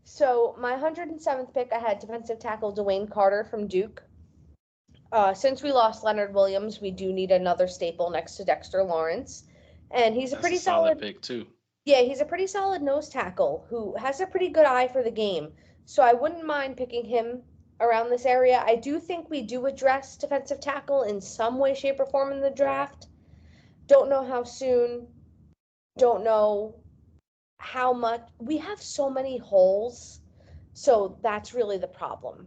so my 107th pick, I had defensive tackle Dwayne Carter from Duke. Since we lost Leonard Williams, we do need another staple next to Dexter Lawrence. And he's a pretty solid pick too. Yeah, he's a pretty solid nose tackle who has a pretty good eye for the game. So I wouldn't mind picking him around this area. I do think we do address defensive tackle in some way, shape, or form in the draft. Don't know how soon. Don't know how much. We have so many holes. So that's really the problem.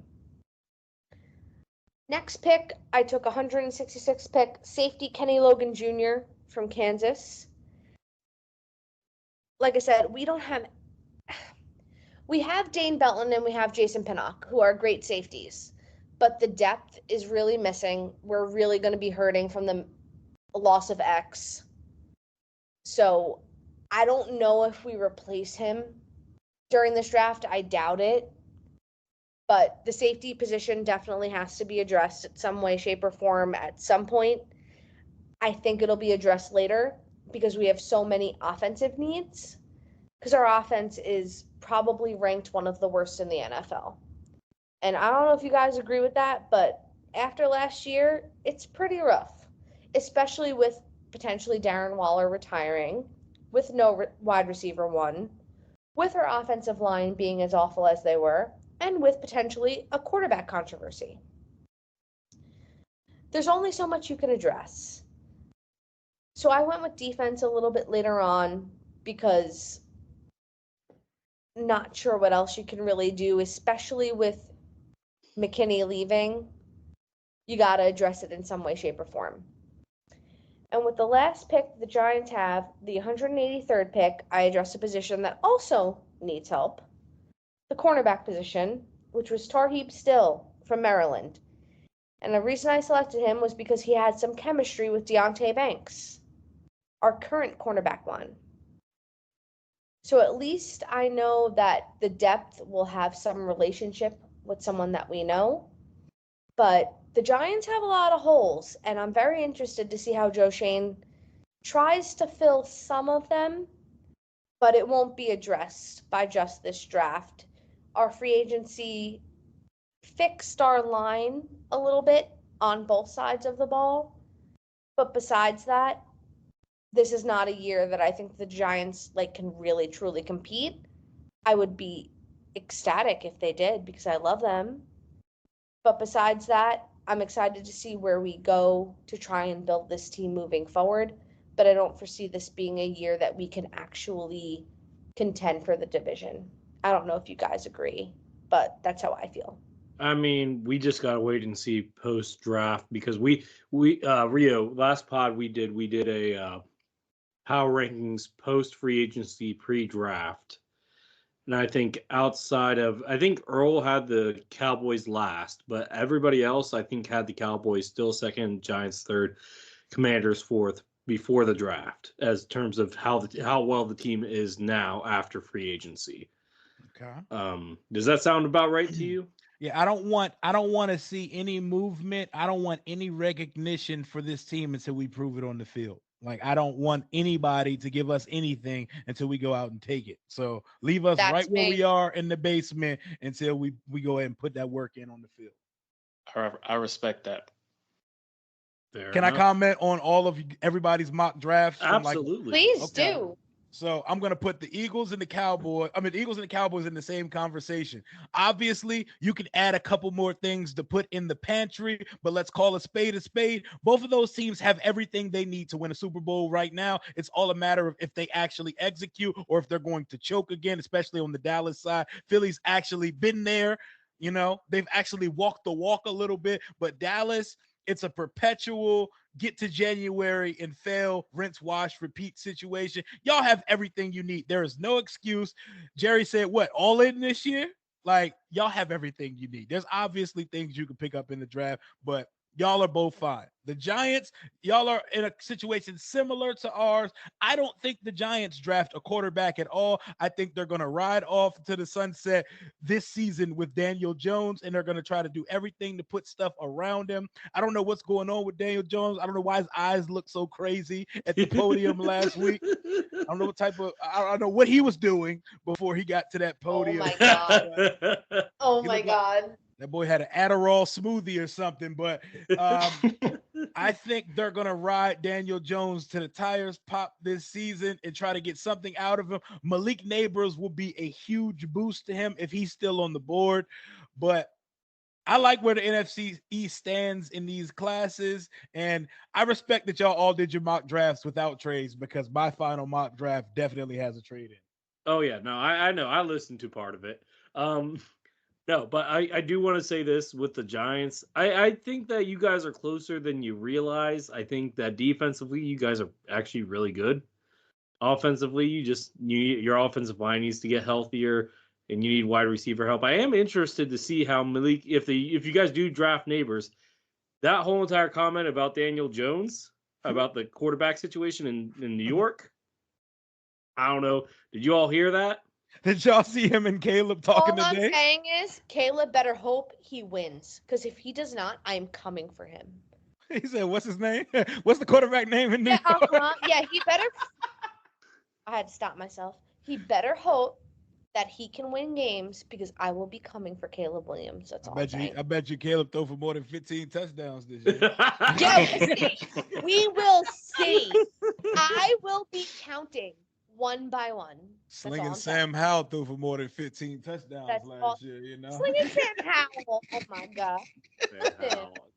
Next pick, I took 166th pick, safety Kenny Logan Jr. from Kansas. Like I said, we have Dane Belton and we have Jason Pinnock, who are great safeties. but the depth is really missing. We're really going to be hurting from the loss of X. So I don't know if we replace him during this draft. I doubt it. But the safety position definitely has to be addressed in some way, shape, or form at some point. I think it'll be addressed later because we have so many offensive needs. Because our offense is probably ranked one of the worst in the NFL. And I don't know if you guys agree with that, but after last year, it's pretty rough, especially with potentially Darren Waller retiring, with no wide receiver one, with our offensive line being as awful as they were, and with potentially a quarterback controversy. There's only so much you can address. So I went with defense a little bit later on because not sure what else you can really do, especially with McKinney leaving. You got to address it in some way, shape, or form. And with the last pick the Giants have, the 183rd pick, I addressed a position that also needs help. The cornerback position, which was Tarheeb Still from Maryland. And the reason I selected him was because he had some chemistry with Deonte Banks, our current cornerback one. So at least I know that the depth will have some relationship with someone that we know. But the Giants have a lot of holes, and I'm very interested to see how Joe Schoen tries to fill some of them, but it won't be addressed by just this draft. Our free agency fixed our line a little bit on both sides of the ball, but besides that, this is not a year that I think the Giants can really truly compete. I would be ecstatic if they did because I love them. But besides that, I'm excited to see where we go to try and build this team moving forward. But I don't foresee this being a year that we can actually contend for the division. I don't know if you guys agree, but that's how I feel. I mean, we just gotta wait and see post draft because we Rio, last pod we did a power rankings post free agency pre draft. And I think I think Earl had the Cowboys last, but everybody else I think had the Cowboys still second, Giants third, Commanders fourth before the draft, as terms of how well the team is now after free agency. Okay. Does that sound about right to you? Yeah, I don't want to see any movement. I don't want any recognition for this team until we prove it on the field. I don't want anybody to give us anything until we go out and take it. So leave us right where we are in the basement until we go ahead and put that work in on the field. I respect that. Can I comment on everybody's mock drafts? Absolutely. Please do. So I'm going to put the Eagles and the Cowboys. The Eagles and the Cowboys in the same conversation. Obviously, you can add a couple more things to put in the pantry, but let's call a spade a spade. Both of those teams have everything they need to win a Super Bowl right now. It's all a matter of if they actually execute or if they're going to choke again, especially on the Dallas side. Philly's actually been there. They've actually walked the walk a little bit, but Dallas, it's a perpetual get to January and fail, rinse, wash, repeat situation. Y'all have everything you need. There is no excuse. Jerry said, what, all in this year? Y'all have everything you need. There's obviously things you can pick up in the draft, but y'all are both fine. The Giants, y'all are in a situation similar to ours. I don't think the Giants draft a quarterback at all. I think they're going to ride off to the sunset this season with Daniel Jones, and they're going to try to do everything to put stuff around him. I don't know what's going on with Daniel Jones. I don't know why his eyes look so crazy at the podium last week. I don't know what he was doing before he got to that podium. Oh, my God. Oh, my God. That boy had an Adderall smoothie or something, but I think they're going to ride Daniel Jones to the tires pop this season and try to get something out of him. Malik Neighbors will be a huge boost to him if he's still on the board, but I like where the NFC East stands in these classes, and I respect that y'all all did your mock drafts without trades because my final mock draft definitely has a trade in. Oh, yeah. No, I know. I listened to part of it. No, but I do want to say this with the Giants. I think that you guys are closer than you realize. I think that defensively, you guys are actually really good. Offensively, your offensive line needs to get healthier. and you need wide receiver help. I am interested to see how Malik, if you guys do draft neighbors, that whole entire comment about Daniel Jones, about the quarterback situation in New York, I don't know. Did you all hear that? Did y'all see him and Caleb talking All today? I'm saying is, Caleb better hope he wins. Because if he does not, I'm coming for him. He said, "What's his name? What's the quarterback name in New Yeah, York?" Yeah, he better. I had to stop myself. He better hope that he can win games because I will be coming for Caleb Williams. That's all I'm saying. I bet you Caleb throw for more than 15 touchdowns this year. We will see. I will be counting one by one. Slinging Sam Howell threw for more than 15 touchdowns last year, you know. Slinging Sam Howell. Oh my God.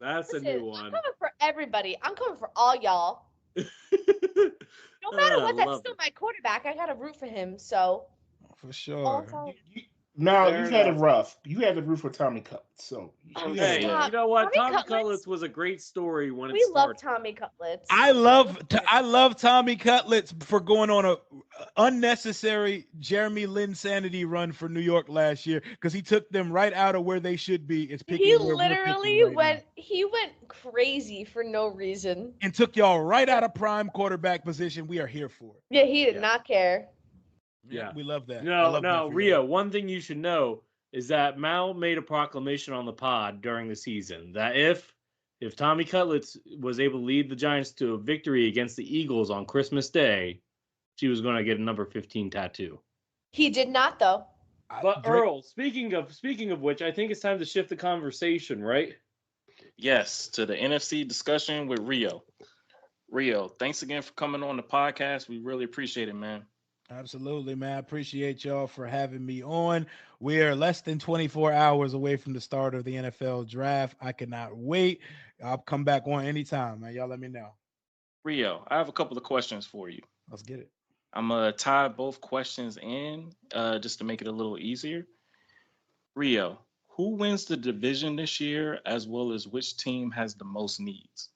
That's a new one. I'm coming for everybody. I'm coming for all y'all. No matter what, that's still my quarterback. I gotta root for him. So for sure. No, you've had it rough. You had to root for Tommy Cutlets. So hey, you know what? Tommy Cutlets was a great story when it started. We love Tommy Cutlets. I love Tommy Cutlets for going on a unnecessary Jeremy Lin sanity run for New York last year because he took them right out of where they should be. He literally went crazy for no reason and took y'all right out of prime quarterback position. We are here for it. Yeah, he did not care. Yeah, we love that. No, Rio, one thing you should know is that Mal made a proclamation on the pod during the season that if Tommy Cutlets was able to lead the Giants to a victory against the Eagles on Christmas Day, she was going to get a number 15 tattoo. He did not, though. But Earl, speaking of which, I think it's time to shift the conversation, right? Yes, to the NFC discussion with Rio. Rio, thanks again for coming on the podcast. We really appreciate it, man. Absolutely, man. I appreciate y'all for having me on. We are less than 24 hours away from the start of the NFL draft. I cannot wait. I'll come back on anytime, man. Y'all let me know. Rio, I have a couple of questions for you. Let's get it. I'm going to tie both questions in just to make it a little easier. Rio, who wins the division this year, as well as which team has the most needs?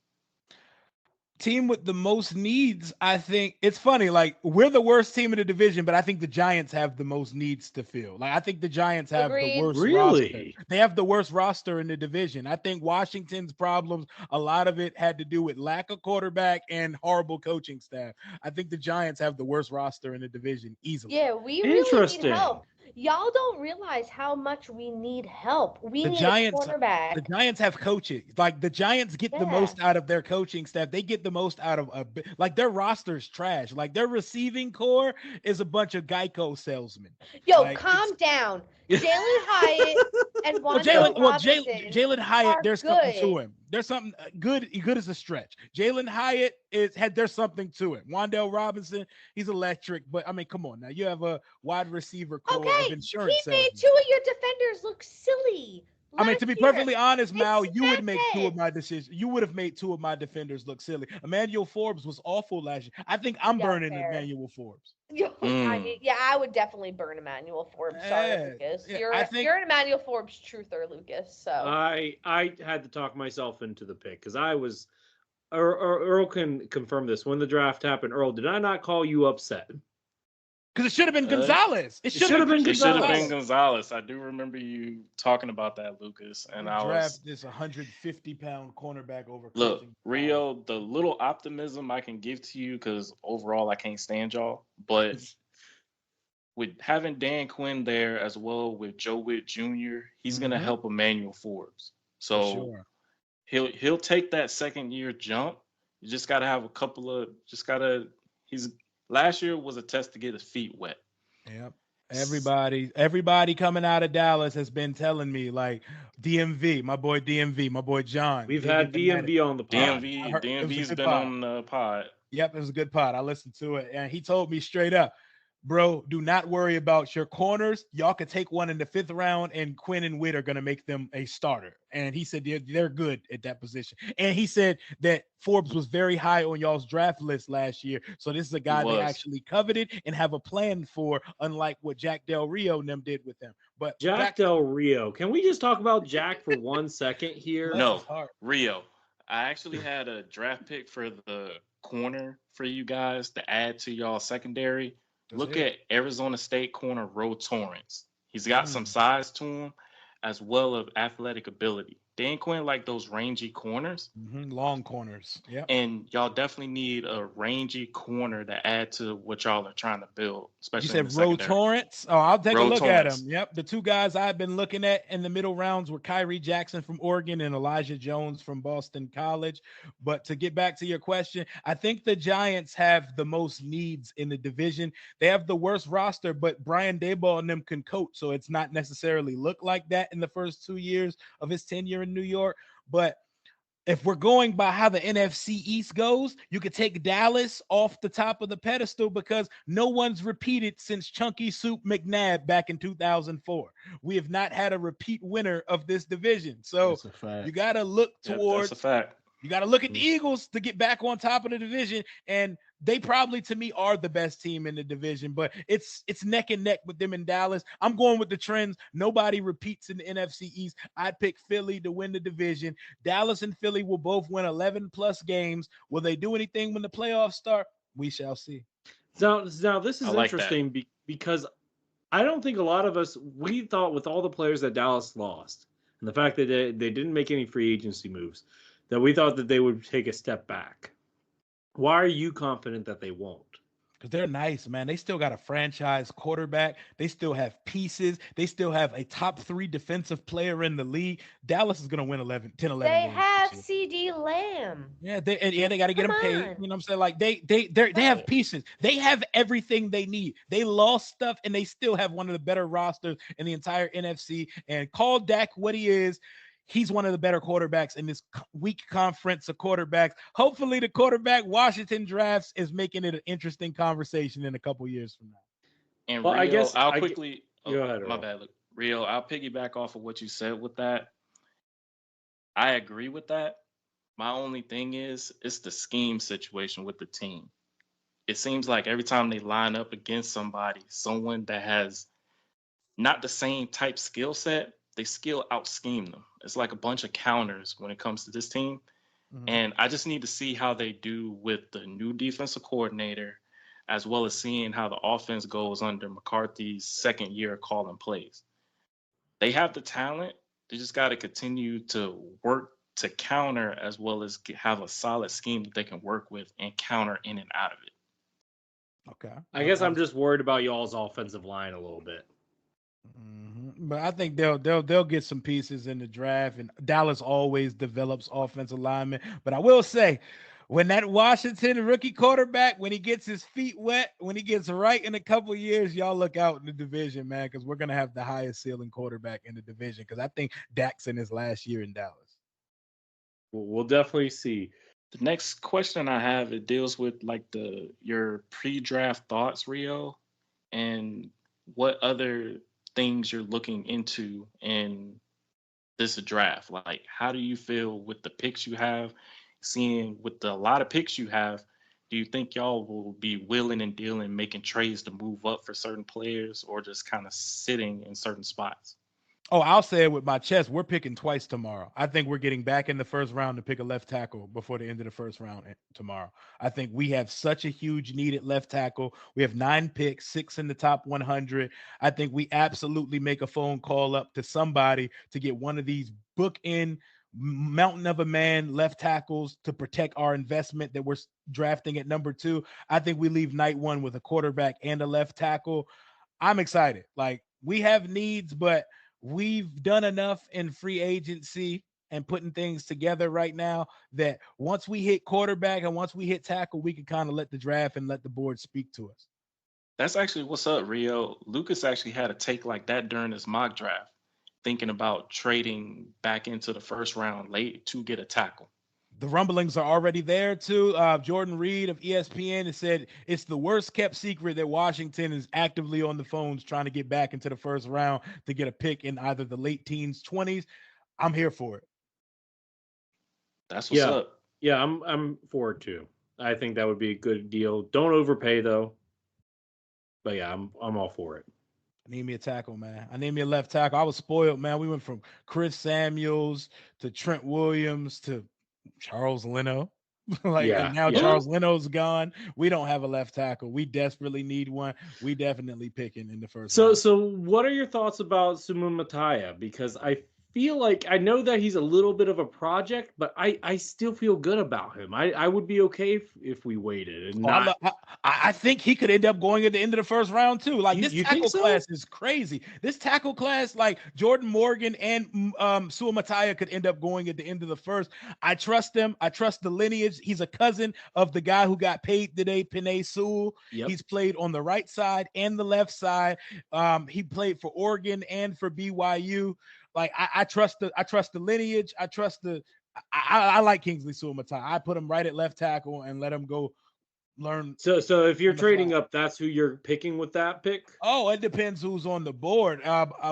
Team with the most needs, I think it's funny. Like, we're the worst team in the division, but I think the Giants have the most needs to fill. Like, I think the Giants have the worst roster. They have the worst roster in the division. I think Washington's problems, a lot of it had to do with lack of quarterback and horrible coaching staff. I think the Giants have the worst roster in the division easily. Yeah, we really need help. Y'all don't realize how much we need help. We need a quarterback. The Giants have coaches. Like, the Giants get the most out of their coaching staff. They get the most out of their roster's trash. Like, their receiving core is a bunch of Geico salesmen. Yo, calm down. Jalen Hyatt and Jalen Hyatt, there's something to him. There's something good as a stretch. Jalen Hyatt there's something to it. Wandale Robinson, he's electric, but I mean, come on now. You have a wide receiver core of insurance. He made two of your defenders look silly. I mean, to be perfectly honest, Mal, you would make two of my decisions. You would have made two of my defenders look silly. Emmanuel Forbes was awful last year. I think I'm burning Emmanuel Forbes. I would definitely burn Emmanuel Forbes. Sorry, Lucas. You're an Emmanuel Forbes truther, Lucas. So I had to talk myself into the pick because I was. Earl can confirm this. When the draft happened, Earl, did I not call you upset? Because it should have been Gonzalez. It should have been Gonzalez. I do remember you talking about that, Lucas. And I was this 150-pound cornerback over. Look, Rio, the little optimism I can give to you, because overall I can't stand y'all, but with having Dan Quinn there as well with Joe Witt Jr., he's gonna help Emmanuel Forbes. So he'll take that second year jump. You just gotta have last year was a test to get his feet wet. Yep. Everybody coming out of Dallas has been telling me, like, DMV, my boy John. We've had DMV on the pod. DMV's been on the pod. Yep, it was a good pod. I listened to it, and he told me straight up, bro, do not worry about your corners. Y'all could take one in the 5th round, and Quinn and Witt are going to make them a starter. And he said they're good at that position. And he said that Forbes was very high on y'all's draft list last year. So this is a guy they actually coveted and have a plan for, unlike what Jack Del Rio and them did with him. But Jack Del Rio, can we just talk about Jack for 1 second here? No, Rio. I actually had a draft pick for the corner for you guys to add to y'all secondary. Look at Arizona State corner Ro Torrance. He's got some size to him as well as athletic ability. Dan Quinn like those rangy corners. Long corners. Yeah. And y'all definitely need a rangy corner to add to what y'all are trying to build, especially You in the said Ro secondary. Torrance? Oh, I'll take a Ro look at Torrance. him. Yep. The two guys I've been looking at in the middle rounds were Kyrie Jackson from Oregon and Elijah Jones from Boston College. But to get back to your question, I think the Giants have the most needs in the division. They have the worst roster, but Brian Daboll and them can coach, so it's not necessarily look like that in the first 2 years of his tenure in New York. But if we're going by how the NFC East goes, you could take Dallas off the top of the pedestal because no one's repeated since Chunky Soup McNabb back in 2004. We have not had a repeat winner of this division. So you got to look towards. That's a fact. You got to look at the Eagles to get back on top of the division, and they probably, to me, are the best team in the division, but it's neck and neck with them in Dallas. I'm going with the trends. Nobody repeats in the NFC East. I'd pick Philly to win the division. Dallas and Philly will both win 11-plus games. Will they do anything when the playoffs start? We shall see. Now this is interesting because I don't think a lot of us, we thought with all the players that Dallas lost and the fact that they didn't make any free agency moves, that we thought that they would take a step back. Why are you confident that they won't? Because they're nice, man. They still got a franchise quarterback. They still have pieces. They still have a top 3 defensive player in the league. Dallas is going to win 10, 11 They games have this year. CD Lamb. Yeah, they got to get him paid. on. You know what I'm saying? Like they have pieces. They have everything they need. They lost stuff, and they still have one of the better rosters in the entire NFC. And call Dak what he is. He's one of the better quarterbacks in this weak conference of quarterbacks. Hopefully the quarterback Washington drafts is making it an interesting conversation in a couple years from now. And Well, Rio, I guess I'll quickly go ahead, my Earl. bad. Rio, I'll piggyback off of what you said with that. I agree with that. My only thing is it's the scheme situation with the team. It seems like every time they line up against somebody, someone that has not the same type skill set, they skill out scheme them. It's like a bunch of counters when it comes to this team. And I just need to see how they do with the new defensive coordinator, as well as seeing how the offense goes under McCarthy's second year calling plays. They have the talent. They just got to continue to work to counter, as well as have a solid scheme that they can work with and counter in and out of it. Okay. I guess I'm just worried about y'all's offensive line a little bit. But I think they'll get some pieces in the draft, and Dallas always develops offensive linemen. But I will say, when that Washington rookie quarterback, when he gets his feet wet, when he gets right in a couple of years, y'all look out in the division, man, because we're gonna have the highest ceiling quarterback in the division. Because I think Dak's in his last year in Dallas. We'll definitely see. The next question I have, it deals with like your pre-draft thoughts, Rio, and what other things you're looking into in this draft. Like, how do you feel with the picks you have? Seeing with a lot of picks you have, do you think y'all will be willing and dealing, making trades to move up for certain players, or just kind of sitting in certain spots? Oh, I'll say it with my chest. We're picking twice tomorrow. I think we're getting back in the first round to pick a left tackle before the end of the first round tomorrow. I think we have such a huge need at left tackle. We have 9 picks, 6 in the top 100. I think we absolutely make a phone call up to somebody to get one of these bookend mountain of a man left tackles to protect our investment that we're drafting at number 2. I think we leave night 1 with a quarterback and a left tackle. I'm excited. Like, we have needs, but we've done enough in free agency and putting things together right now that once we hit quarterback and once we hit tackle, we can kind of let the draft and let the board speak to us. That's actually what's up, Rio. Lucas actually had a take like that during his mock draft, thinking about trading back into the first round late to get a tackle. The rumblings are already there too. Jordan Reed of ESPN has said it's the worst kept secret that Washington is actively on the phones trying to get back into the first round to get a pick in either the late teens, 20s. I'm here for it. That's what's up. Yeah, I'm for it too. I think that would be a good deal. Don't overpay though. But yeah, I'm all for it. I need me a tackle, man. I need me a left tackle. I was spoiled, man. We went from Chris Samuels to Trent Williams to Charles Leno. And now yeah. Charles Leno's gone. We don't have a left tackle. We desperately need one. We definitely picking in the first round. So what are your thoughts about Sumu Mataya? Because I feel like I know that he's a little bit of a project, but I still feel good about him. I would be okay if we waited and not. I think he could end up going at the end of the first round too. Like this You tackle think so? class is crazy. This tackle class, like Jordan Morgan and Sua Mataya, could end up going at the end of the first. I trust him. I trust the lineage. He's a cousin of the guy who got paid today, Penei Sewell. Yep. He's played on the right side and the left side. He played for Oregon and for BYU. Like I trust the lineage. I like Kingsley Suamataia. I put him right at left tackle and let him go learn. So if you're trading up, that's who you're picking with that pick? Oh, it depends who's on the board.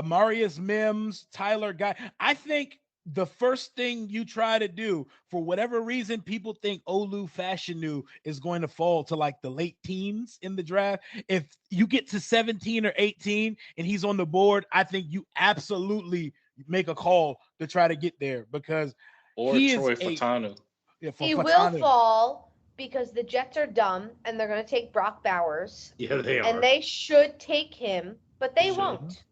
Marius Mims, Tyler Guy. I think the first thing you try to do, for whatever reason, people think Olu Fashanu is going to fall to like the late teens in the draft. If you get to 17 or 18 and he's on the board, I think you absolutely make a call to try to get there, because or Troy Fatanu. He will fall because the Jets are dumb and they're going to take Brock Bowers. Yeah, they are. And they should take him, but they won't.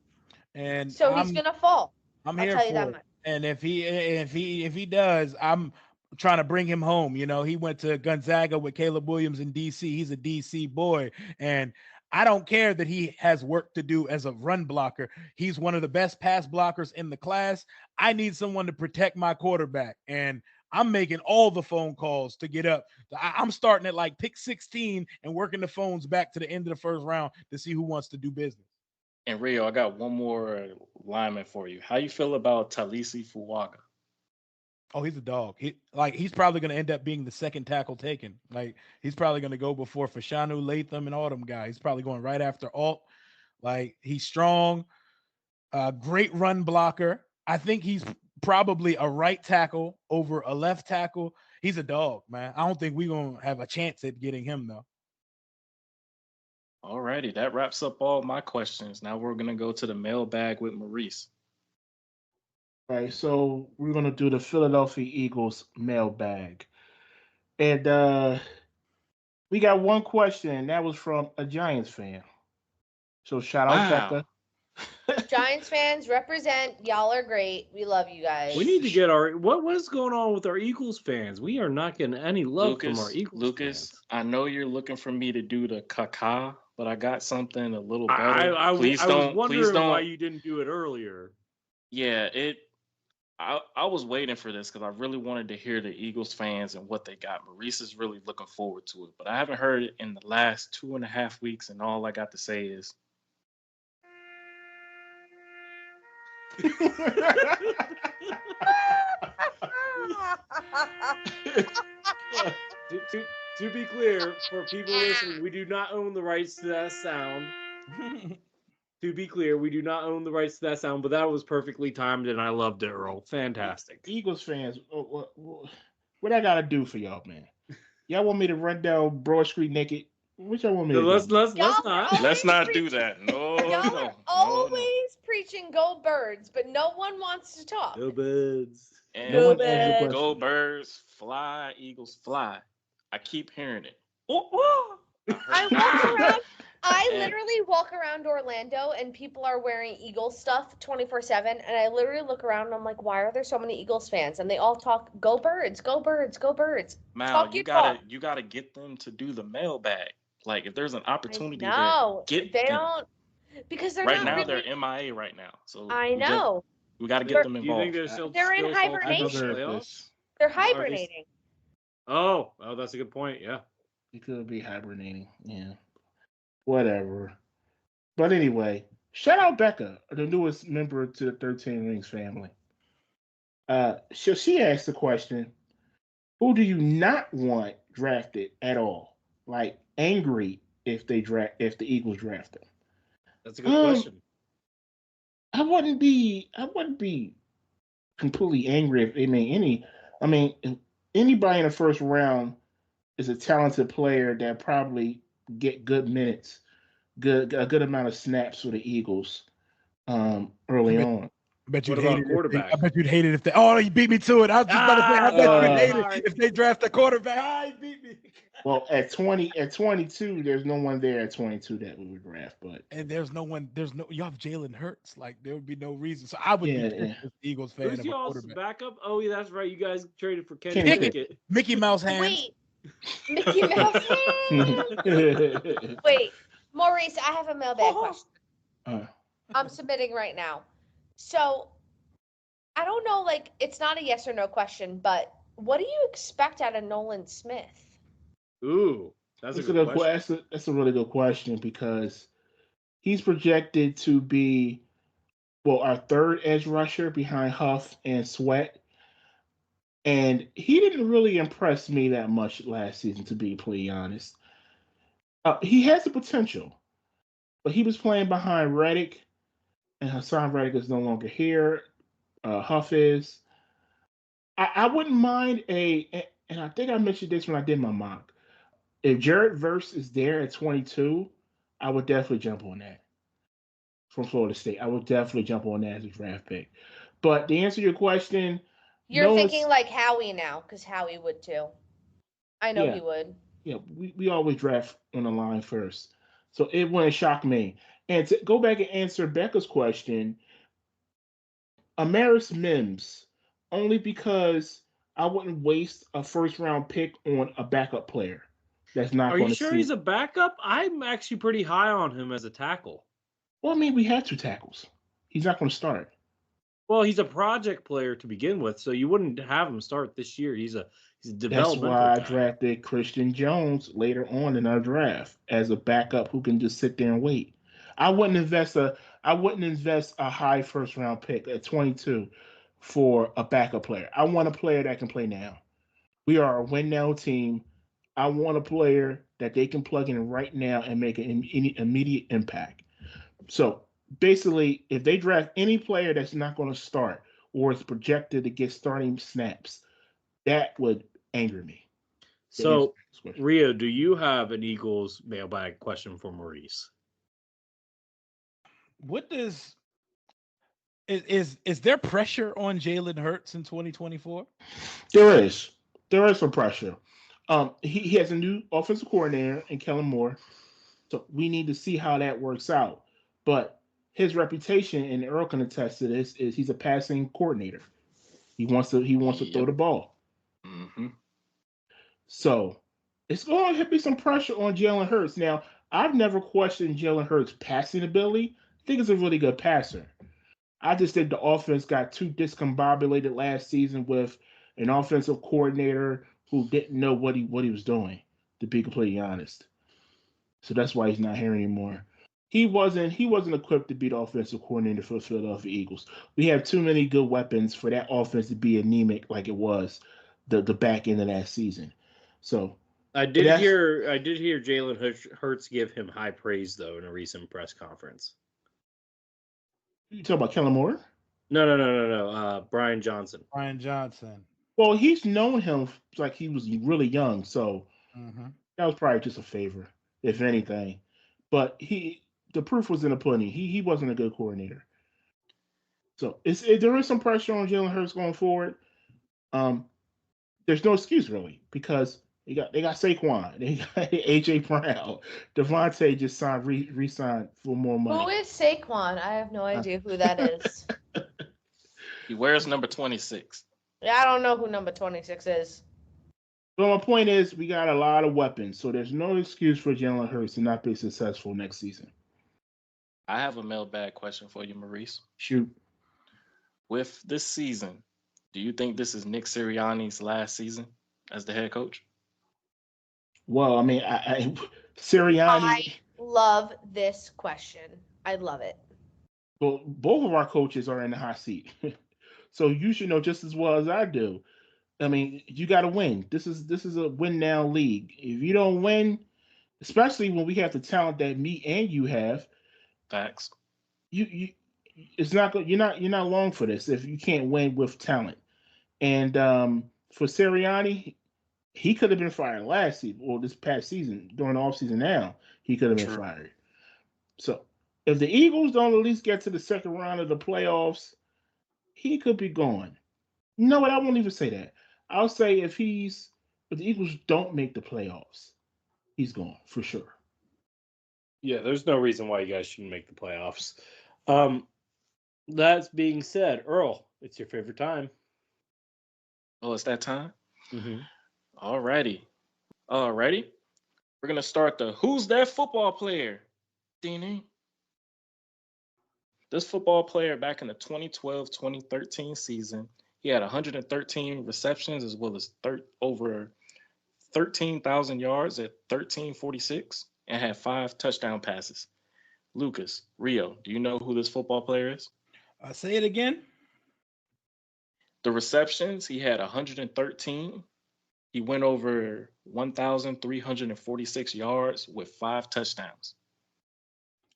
And so he's going to fall. I'm here for it. And if he does, I'm trying to bring him home. You know, he went to Gonzaga with Caleb Williams in DC. He's a DC boy, and I don't care that he has work to do as a run blocker. He's one of the best pass blockers in the class. I need someone to protect my quarterback, and I'm making all the phone calls to get up. I'm starting at like pick 16 and working the phones back to the end of the first round to see who wants to do business. And Rio, I got one more lineman for you. How you feel about Talisi Fuaga? Oh, he's a dog. He's probably going to end up being the second tackle taken. Like, he's probably going to go before Fashanu, Latham, and all them guys. He's probably going right after Alt. Like, he's strong, great run blocker. I think he's probably a right tackle over a left tackle. He's a dog, man. I don't think we're going to have a chance at getting him, though. All righty. That wraps up all my questions. Now we're going to go to the mailbag with Maurice. All right, so we're going to do the Philadelphia Eagles mailbag. And we got one question, and that was from a Giants fan. So shout out Becca. Giants fans represent. Y'all are great. We love you guys. We need to get what is going on with our Eagles fans? We are not getting any love from our Eagles fans. I know you're looking for me to do the caca, but I got something a little better. I was wondering why you didn't do it earlier. Yeah, I was waiting for this because I really wanted to hear the Eagles fans and what they got. Maurice is really looking forward to it, but I haven't heard it in the last 2.5 weeks, and all I got to say is. To be clear, for people listening, we do not own the rights to that sound. To be clear, we do not own the rights to that sound, but that was perfectly timed, and I loved it, Earl. Fantastic. Eagles fans, what I gotta do for y'all, man? Y'all want me to run down Broad Street naked? What y'all want me to do? Let's not do that. No, y'all are always preaching go Birds, but no one wants to talk. Go Birds. And go Birds, fly, Eagles, fly. I keep hearing it. I literally walk around Orlando and people are wearing Eagles stuff 24/7, and I literally look around and I'm like, why are there so many Eagles fans? And they all talk, go Birds, go Birds, go Birds. Mal, you gotta get them to do the mailbag. Like, if there's an opportunity there, they don't, because they're right not now really... they're MIA right now. So I know. We got to get them involved. You think they're in hibernation. They're hibernating. Oh, that's a good point. Yeah. You could be hibernating. Yeah. Whatever. But anyway, shout out Becca, the newest member to the 13 Rings family. So she asked the question, who do you not want drafted at all? Like, angry if the Eagles draft them. That's a good question. I wouldn't be completely angry if they made any. I mean, anybody in the first round is a talented player that probably get good minutes, a good amount of snaps for the Eagles early on. I bet you'd What hate about it. quarterback? I bet you'd hate it if they. Oh, you beat me to it. I was just about to say. I bet you'd hate sorry. it if they draft a quarterback. You beat me. Well, at 22, there's no one there at 22 that we would draft. But And there's no one. You have Jalen Hurts. Like there would be no reason. So I would Yeah, be yeah. pissed as the Eagles fan Who's of a y'all's quarterback. backup? Oh, yeah, that's right. You guys traded for Kenny Kenny Pickett. Mickey Mouse hands. Wait, Mickey Mouse. Wait, Maurice, I have a mailbag question. I'm submitting right now. So, I don't know, like, it's not a yes or no question, but what do you expect out of Nolan Smith? Ooh, that's a That's a good good question. question. That's a really good question because he's projected to be our third edge rusher behind Huff and Sweat. And he didn't really impress me that much last season, to be completely honest. He has the potential, but he was playing behind Reddick, and Hassan Reddick is no longer here. Huff is. I wouldn't mind and I think I mentioned this when I did my mock. If Jared Verse is there at 22, I would definitely jump on that from Florida State. I would definitely jump on that as a draft pick. But to answer your question, You're thinking like Howie now, because Howie would too. I know he would. Yeah, we always draft on the line first. So it wouldn't shock me. And to go back and answer Becca's question, Amaris Mims, only because I wouldn't waste a first round pick on a backup player that's not Are going you to sure he's a backup? I'm actually pretty high on him as a tackle. Well, I mean, we have two tackles. He's not going to start. Well, he's a project player to begin with, so you wouldn't have him start this year. He's a developmental That's why I guy. drafted Christian Jones later on in our draft as a backup who can just sit there and wait. I wouldn't invest a high first round pick at 22 for a backup player. I want a player that can play now. We are a win now team. I want a player that they can plug in right now and make an immediate impact. So basically, if they draft any player that's not going to start or is projected to get starting snaps, that would anger me. So, Rio, do you have an Eagles mailbag question for Maurice? What does is there pressure on Jalen Hurts in 2024? There is some pressure. He has a new offensive coordinator in Kellen Moore, so we need to see how that works out. But his reputation, and Earl can attest to this, is he's a passing coordinator. He wants to throw the ball. Mm-hmm. So it's going to be some pressure on Jalen Hurts. Now, I've never questioned Jalen Hurts' passing ability. I think he's a really good passer. I just think the offense got too discombobulated last season with an offensive coordinator who didn't know what he was doing, to be completely honest. So that's why he's not here anymore. He wasn't equipped to be the offensive coordinator for the Philadelphia Eagles. We have too many good weapons for that offense to be anemic like it was the back end of that season. So I did hear Jalen Hurts give him high praise though in a recent press conference. You talking about Kellen Moore? No. Brian Johnson. Brian Johnson. Well, he's known him like he was really young, so that was probably just a favor, if anything. But the proof was in the pudding. He wasn't a good coordinator. So there is some pressure on Jalen Hurts going forward. There's no excuse really because they got Saquon, they got AJ Brown, Devontae just signed re-signed for more money. Who is Saquon? I have no idea who that is. He wears number 26. Yeah, I don't know who number 26 is. But my point is, we got a lot of weapons, so there's no excuse for Jalen Hurts to not be successful next season. I have a mailbag question for you, Maurice. Shoot. With this season, do you think this is Nick Sirianni's last season as the head coach? Well, I mean, Sirianni. I love this question. I love it. Well, both of our coaches are in the hot seat, so you should know just as well as I do. I mean, you got to win. This is a win now league. If you don't win, especially when we have the talent that me and you have, facts. It's not good. You're not long for this if you can't win with talent. And for Sirianni, he could have been fired last season or this past season during the offseason. Now he could have been fired. So if the Eagles don't at least get to the second round of the playoffs, he could be gone. You know what? I won't even say that. I'll say if the Eagles don't make the playoffs, he's gone for sure. Yeah, there's no reason why you guys shouldn't make the playoffs. That being said, Earl, it's your favorite time. Oh, it's that time? Mm-hmm. All righty. We're going to start the Who's That Football Player? Ding. This football player back in the 2012-2013 season, he had 113 receptions as well as over 13,000 yards at 1346 and had 5 touchdown passes. Lucas, Rio, do you know who this football player is? Say it again. The receptions, he had 113. He went over 1,346 yards with 5 touchdowns.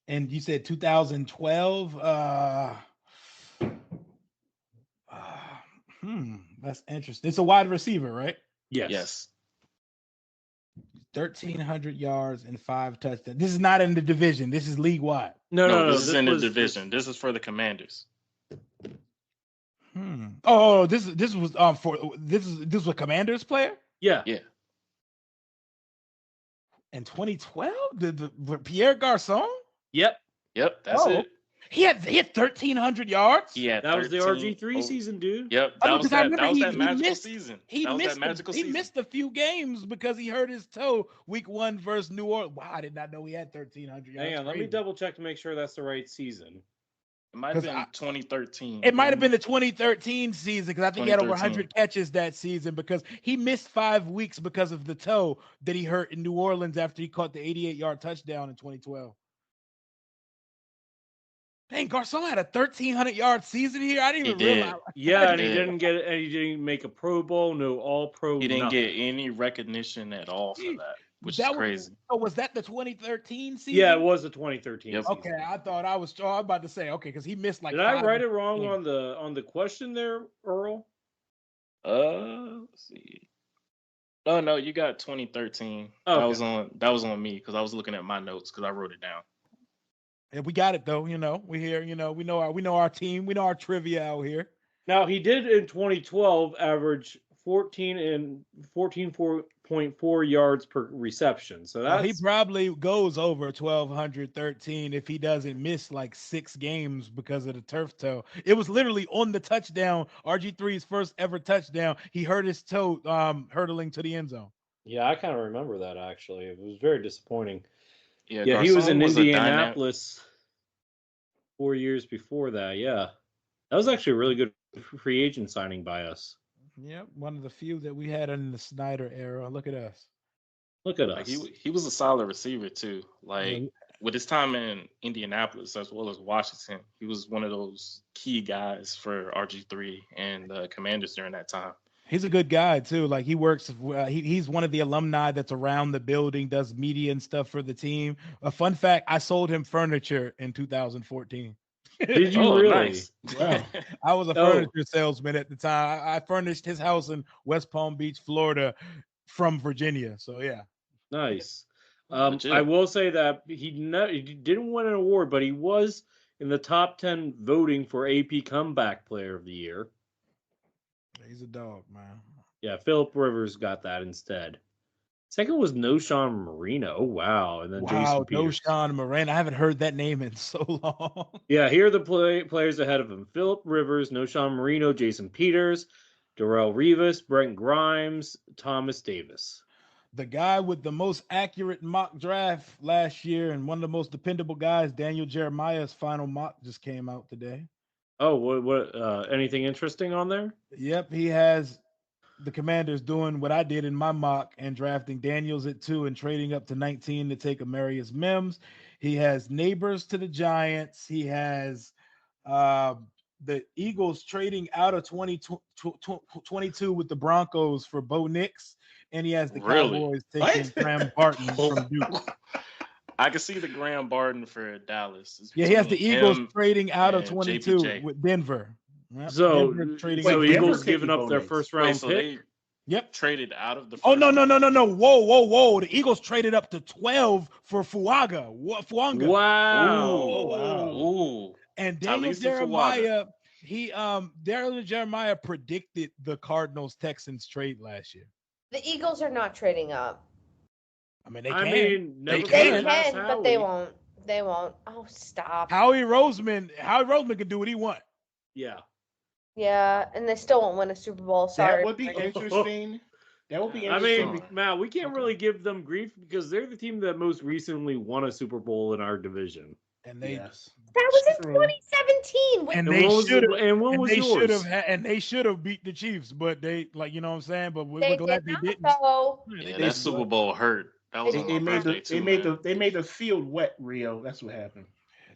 And you said 2012. That's interesting. It's a wide receiver, right? Yes. 1,300 yards and 5 touchdowns. This is not in the division. This is league wide. No. This is in the division. This is for the Commanders. Oh, this was this was a Commanders player? Yeah. In 2012, the Pierre Garçon? Yep, that's it. He had 1,300 yards. Yeah, that was the RG3 season, dude. Yep, that was that magical season. He missed a few games because he hurt his toe week 1 versus New Orleans. Wow, I did not know he had 1,300 yards. Hang on, let me double check to make sure that's the right season. It might have been 2013. It might have been the 2013 season because I think he had over 100 catches that season because he missed 5 weeks because of the toe that he hurt in New Orleans after he caught the 88-yard touchdown in 2012. Dang, Garçon had a 1,300-yard season here. I didn't even realize. Yeah, and he didn't make a Pro Bowl, no All-Pro. He didn't get any recognition at all for that, which is crazy. Was that the 2013 season? Yeah, it was the 2013 season. Okay, I thought I was about to say because he missed like. Did I write it wrong on the question there, Earl? Let's see. Oh no, you got 2013. Okay. That was on me because I was looking at my notes because I wrote it down. Yeah, we got it though. We here. We know our team. We know our trivia out here. Now he did in 2012 average 14.4 yards per reception. So that's he probably goes over 1,213 if he doesn't miss like 6 games because of the turf toe. It was literally on the touchdown, RG3's first ever touchdown. He hurt his toe hurtling to the end zone. Yeah, I kind of remember that actually. It was very disappointing. Yeah, he was in Indianapolis 4 years before that. Yeah, that was actually a really good free agent signing by us. Yep, one of the few that we had in the Snyder era. Look at us. Like he was a solid receiver too. Like with his time in Indianapolis as well as Washington, he was one of those key guys for RG3 and the Commanders during that time. He's a good guy too. Like he works. He's one of the alumni that's around the building, does media and stuff for the team. A fun fact: I sold him furniture in 2014. Did you really? Nice. Wow. I was a furniture salesman at the time. I furnished his house in West Palm Beach, Florida, from Virginia. So yeah, nice. I will say that he didn't win an award, but he was in the top 10 voting for AP Comeback Player of the Year. He's a dog, man. Yeah, Phillip Rivers got that instead. Second was Noshawn Marino. Oh, wow. And then Jason Peters. Noshawn Marino. I haven't heard that name in so long. Yeah, here are the players ahead of him. Phillip Rivers, Noshawn Marino, Jason Peters, Darrelle Revis, Brent Grimes, Thomas Davis. The guy with the most accurate mock draft last year and one of the most dependable guys, Daniel Jeremiah's final mock just came out today. Oh, what anything interesting on there? Yep, he has the Commanders doing what I did in my mock and drafting Daniels at 2 and trading up to 19 to take Amarius Mims. He has Neighbors to the Giants. He has the Eagles trading out of 22 with the Broncos for Bo Nix. And he has the Cowboys taking Graham Barton from Duke. I can see the Graham Barton for Dallas. Yeah, he has the Eagles trading out of 22 JPJ. with Denver. Yep. So Eagles giving up their first round pick. Yep, traded out of the. Oh no! Whoa! The Eagles traded up to 12 for Fuanga. Wow! Ooh. And Daniel Jeremiah, Daryl and Jeremiah predicted the Cardinals Texans trade last year. The Eagles are not trading up. I mean, they I can. mean, They never They put it past can, but they Howie. won't. They won't. Oh, stop. Howie Roseman can do what he wants. Yeah. Yeah, and they still won't win a Super Bowl. Sorry. That would be interesting. That would be I interesting. mean, Matt, we can't Okay. really give them grief because they're the team that most recently won a Super Bowl in our division. And they Yes. That was in True. 2017. and And they what was should the- and what and was they should yours? have and they should have beat the Chiefs, but they you know what I'm saying. But we're They glad did they not, didn't. though. Yeah, They that Super Bowl hurt. That was They on They my made birthday the too. they made man. the they made the field wet, Rio. That's what happened.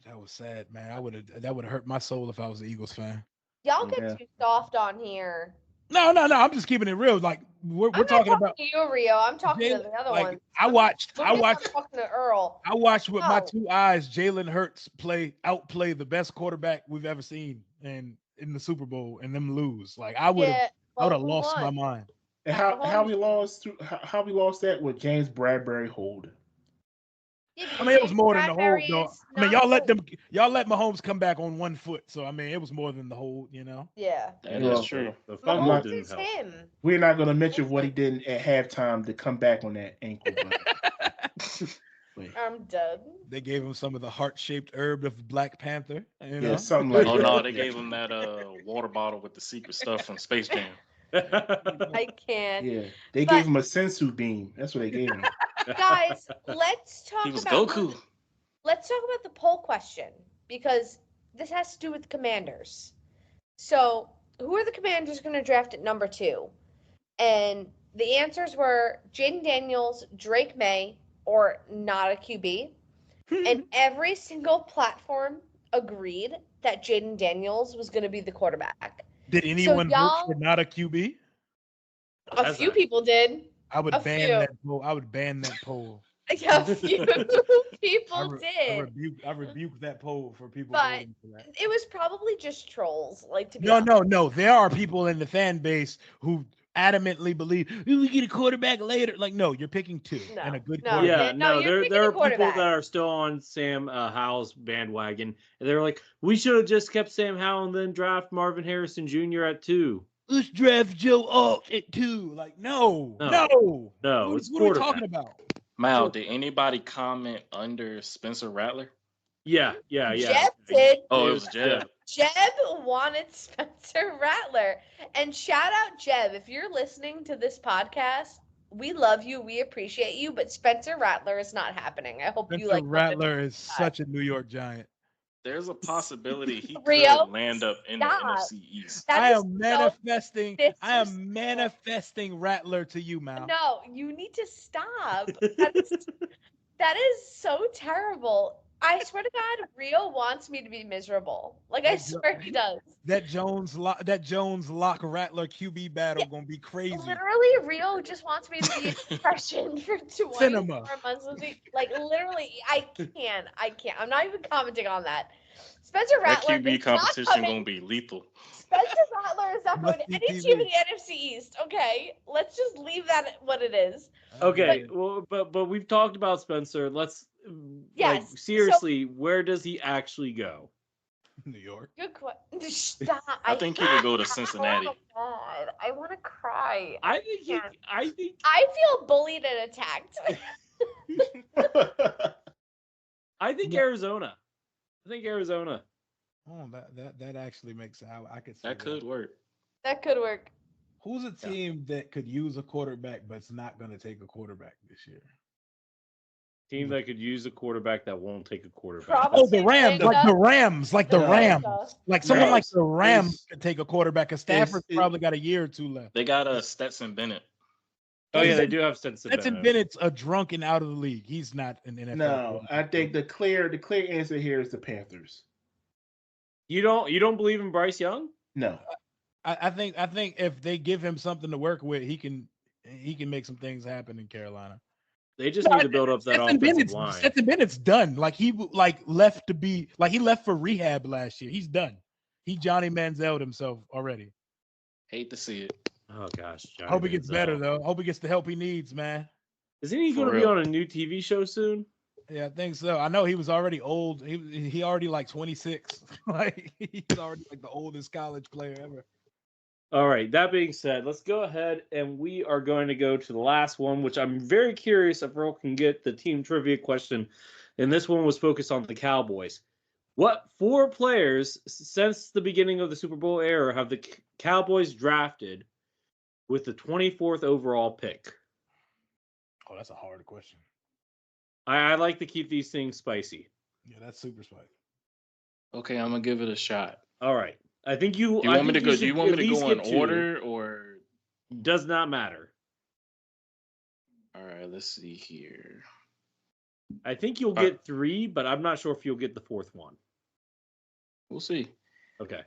That was sad, man. That would have hurt my soul if I was an Eagles fan. Y'all get Yeah. too soft on here. No. I'm just keeping it real. Like we're I'm not talking about. to you, Rio. I'm talking to Jalen- the other like, ones. I watched I'm talking to Earl. I watched with my No. 2 eyes Jalen Hurts outplay the best quarterback we've ever seen in the Super Bowl and them lose. Like I would have Yeah, well, who who my won? mind. And how we lost to how we lost that with James Bradbury holding. Yeah, I mean, it was because more than the Bradbury hold, though. is I mean, not y'all let Mahomes come back on 1 foot. So I mean, it was more than the hold, you know. Yeah. That Well, is true. The fumble Mahomes didn't is help. him. We're not going to mention what he did at halftime to come back on that ankle. But I'm done. They gave him some of the heart-shaped herb of Black Panther. You know? yeah, something like Oh that. no, they Yeah. gave him that water bottle with the secret stuff from Space Jam. I can't. Yeah, they But- gave him a sensu beam. That's what they gave him. Guys, let's talk He was about Goku. Let's talk about the poll question because this has to do with the Commanders. So, who are the Commanders going to draft at number 2? And the answers were Jaden Daniels, Drake May, or not a QB. And every single platform agreed that Jaden Daniels was going to be the quarterback. Did anyone vote y'all- for not a QB? A That's few a- people did. I would A ban few. that poll. I would ban that poll. A few people I did. rebuke that poll for people But- voting for that. It was probably just trolls, like to be No, honest. no. There are people in the fan base who adamantly believe we get a quarterback later. Like, no, you're picking 2 No, and a good no. quarterback. Yeah, No, no, you're there picking a are people quarterback. that are still on Sam Howell's bandwagon, and they're like, we should have just kept Sam Howell and then draft Marvin Harrison Jr. at 2. Let's draft Joe Alt at 2. Like, no. No, What, it's what are we quarterback. talking about? Mal, did anybody comment under Spencer Rattler? Yeah. Jeb did. Oh, it was Jeb. Jeb wanted Spencer Rattler. And shout out Jeb, if you're listening to this podcast, we love you, we appreciate you, but Spencer Rattler is not happening. I hope you Spencer like Rattler is such a New York Giant. There's a possibility he Rio, could land up in the stop. NFC East. That I is am so manifesting. I am disrespectful. manifesting Rattler to you, Mal. No, you need to stop. That is so terrible. I swear to God, Rio wants me to be miserable. Like I Like, swear he does. That Jones Lock Rattler QB battle gonna be crazy. Literally, Rio just wants me to be in depression for 24 Cinema. months. Like literally, I can't. I'm not even commenting on that. Spencer That Rattler QB is not competition coming. gonna be lethal. Spencer Rattler is not going to Must any be team TV. in the NFC East. Okay, let's just leave that at what it is. Okay, well, but we've talked about Spencer. Let's Yes, like seriously, where does he actually go? New York. Good question. Stop. I think he would go to Oh Cincinnati. my God, I want to cry. I think Yeah. I think I feel bullied and attacked. I think Yeah. Arizona. I think Arizona. Oh, that actually makes I could see That could work. That could work. Who's a team that could use a quarterback but's not going to take a quarterback this year? Team that could use a quarterback that won't take a quarterback. Probably Oh, the Rams, Atlanta. like the Rams, like the Yeah. Rams, like someone like Rams. the Rams It's- could take a quarterback. Because Stafford's it- probably got a year or 2 left. They got a Stetson Bennett. Oh yeah, they do have Stetson Stetson Bennett. Bennett's a drunk and out of the league. He's not an NFL. No, I think the clear answer here is the Panthers. You don't believe in Bryce Young? No. I think if they give him something to work with, he can make some things happen in Carolina. They just need to build up that offensive line. Stetson Bennett's done. Like he left for rehab last year. He's done. He Johnny Manziel'd himself already. Hate to see it. Oh gosh. Johnny Hope he gets Manziel. better though. Hope he gets the help he needs, man. Isn't he For going to be real. on a new TV show soon? Yeah, I think so. I know he was already old. He already like 26. Like he's already like the oldest college player ever. All right. That being said, let's go ahead and we are going to go to the last one, which I'm very curious if Earl can get the team trivia question. And this one was focused on the Cowboys. What 4 players since the beginning of the Super Bowl era have the Cowboys drafted with the 24th overall pick? Oh, that's a hard question. I like to keep these things spicy. Yeah, that's super spicy. Okay, I'm gonna give it a shot. All right. I think you. Do you want me to go? Do you want me to go in two. order or? Does not matter. All right, let's see here. I think you'll get 3, but I'm not sure if you'll get the 4th one. We'll see. Okay.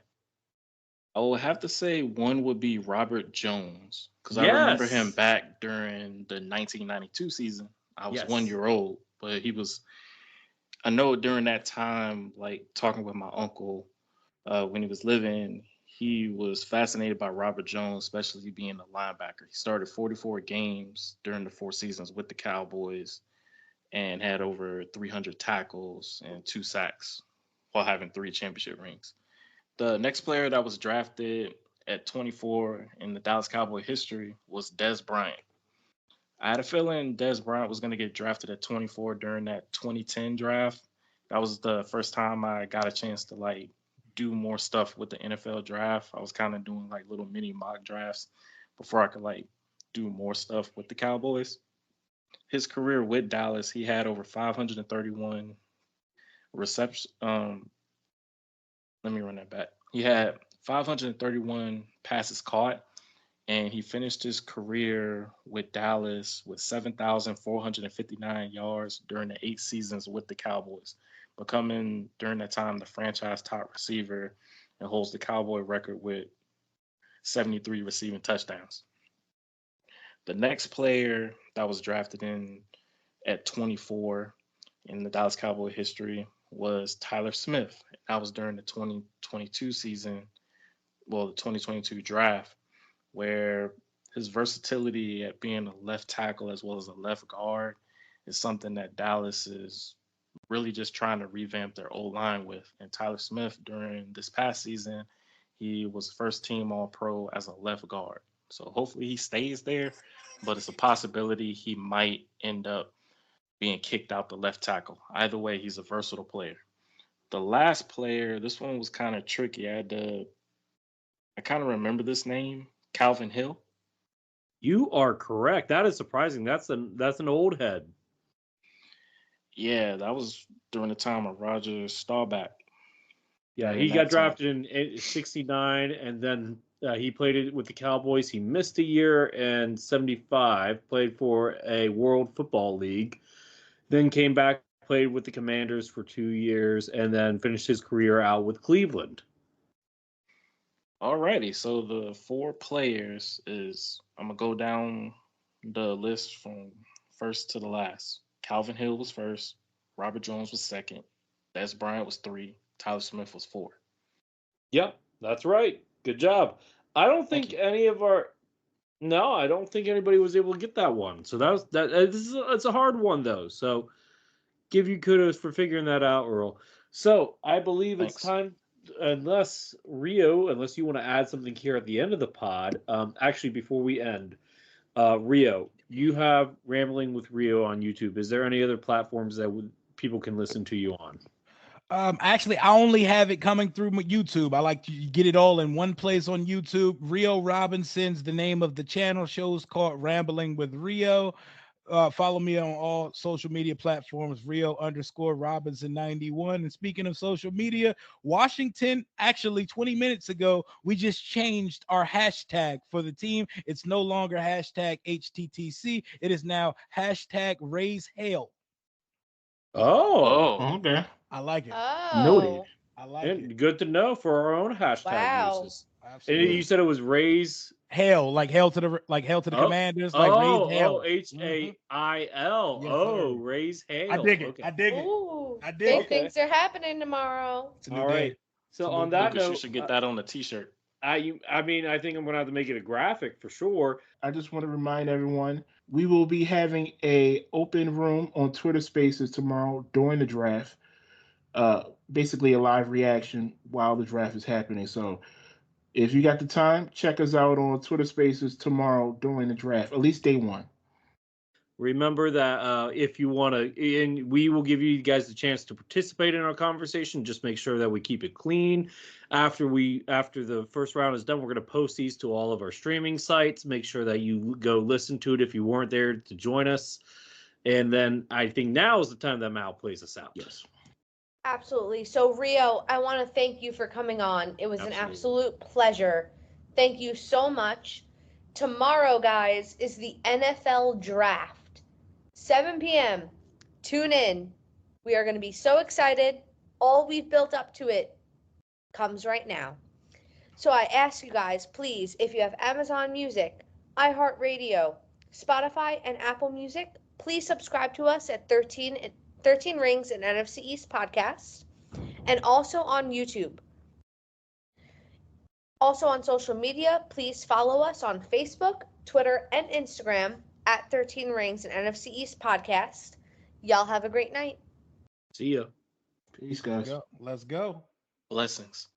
I will have to say one would be Robert Jones because I remember him back during the 1992 season. I was 1 year old, but he was. I know during that time, like talking with my uncle when he was living, he was fascinated by Robert Jones, especially being a linebacker. He started 44 games during the 4 seasons with the Cowboys and had over 300 tackles and 2 sacks while having 3 championship rings. The next player that was drafted at 24 in the Dallas Cowboy history was Dez Bryant. I had a feeling Dez Bryant was going to get drafted at 24 during that 2010 draft. That was the first time I got a chance to like do more stuff with the NFL draft. I was kind of doing like little mini mock drafts before I could like do more stuff with the Cowboys. His career with Dallas, he had over 531 receptions. Let me run that back. He had 531 passes caught, and he finished his career with Dallas with 7,459 yards during the 8 seasons with the Cowboys, becoming during that time the franchise top receiver and holds the Cowboy record with 73 receiving touchdowns. The next player that was drafted in at 24 in the Dallas Cowboy history was Tyler Smith. That was during the 2022 season, well, the 2022 draft, where his versatility at being a left tackle as well as a left guard is something that Dallas is really just trying to revamp their O-line with. And Tyler Smith, during this past season, he was first team All-Pro as a left guard. So hopefully he stays there, but it's a possibility he might end up being kicked out the left tackle. Either way, he's a versatile player. The last player, this one was kind of tricky. I kind of remember this name, Calvin Hill. You are correct. That is surprising. That's an old head. Yeah, that was during the time of Roger Staubach. Yeah, he got drafted in '69, and then he played it with the Cowboys. He missed a year in '75, played for a World Football League, then came back, played with the Commanders for 2 years, and then finished his career out with Cleveland. Alrighty, so the 4 players is, I'm going to go down the list from first to the last. Calvin Hill was first. Robert Jones was second. Dez Bryant was 3. Tyler Smith was 4. Yep, that's right. Good job. I don't think any of our... No, I don't think anybody was able to get that one. So it's a hard one, though. So give you kudos for figuring that out, Earl. So I believe it's time, unless you want to add something here at the end of the pod. Actually, before we end, Rio, you have Rambling with Rio on YouTube. Is there any other platforms that people can listen to you on? Actually, I only have it coming through YouTube. I like to get it all in one place on YouTube. Rio Robinson's the name of the channel. Show's called Rambling with Rio. Follow me on all social media platforms, Rio_Robinson91. And speaking of social media, Washington, actually 20 minutes ago, we just changed our hashtag for the team. It's no longer hashtag HTTC. It is now hashtag Raise Hail. Oh, okay. I like it. Oh. Noted. I like it. Good to know for our own hashtag uses. Absolutely. And you said it was Raise Hail, like hail to the Commanders, like Raise Hail. HAIL. Raise Hail. I dig it. Okay. I dig it. Ooh, I dig big it. things are happening tomorrow. All right. So on that Lucas, note, you should get that on a T-shirt. I mean, I think I'm gonna have to make it a graphic for sure. I just want to remind everyone We will be having a open room on Twitter Spaces tomorrow during the draft. Basically a live reaction while the draft is happening. So if you got the time, check us out on Twitter Spaces tomorrow during the draft, at least day one. Remember that if you want to, and we will give you guys the chance to participate in our conversation. Just make sure that we keep it clean. After the first round is done, we're going to post these to all of our streaming sites. Make sure that you go listen to it if you weren't there to join us. And then I think now is the time that Mal plays us out. Yes. Absolutely. So, Rio, I want to thank you for coming on. It was an absolute pleasure. Thank you so much. Tomorrow, guys, is the NFL draft. 7 p.m. Tune in. We are going to be so excited. All we've built up to it comes right now. So I ask you guys, please, if you have Amazon Music, iHeartRadio, Spotify, and Apple Music, please subscribe to us at 13 Rings and NFC East Podcast, and also on YouTube. Also on social media, please follow us on Facebook, Twitter, and Instagram at 13 Rings and NFC East Podcast. Y'all have a great night. See ya. Peace, guys. Let's go. Blessings.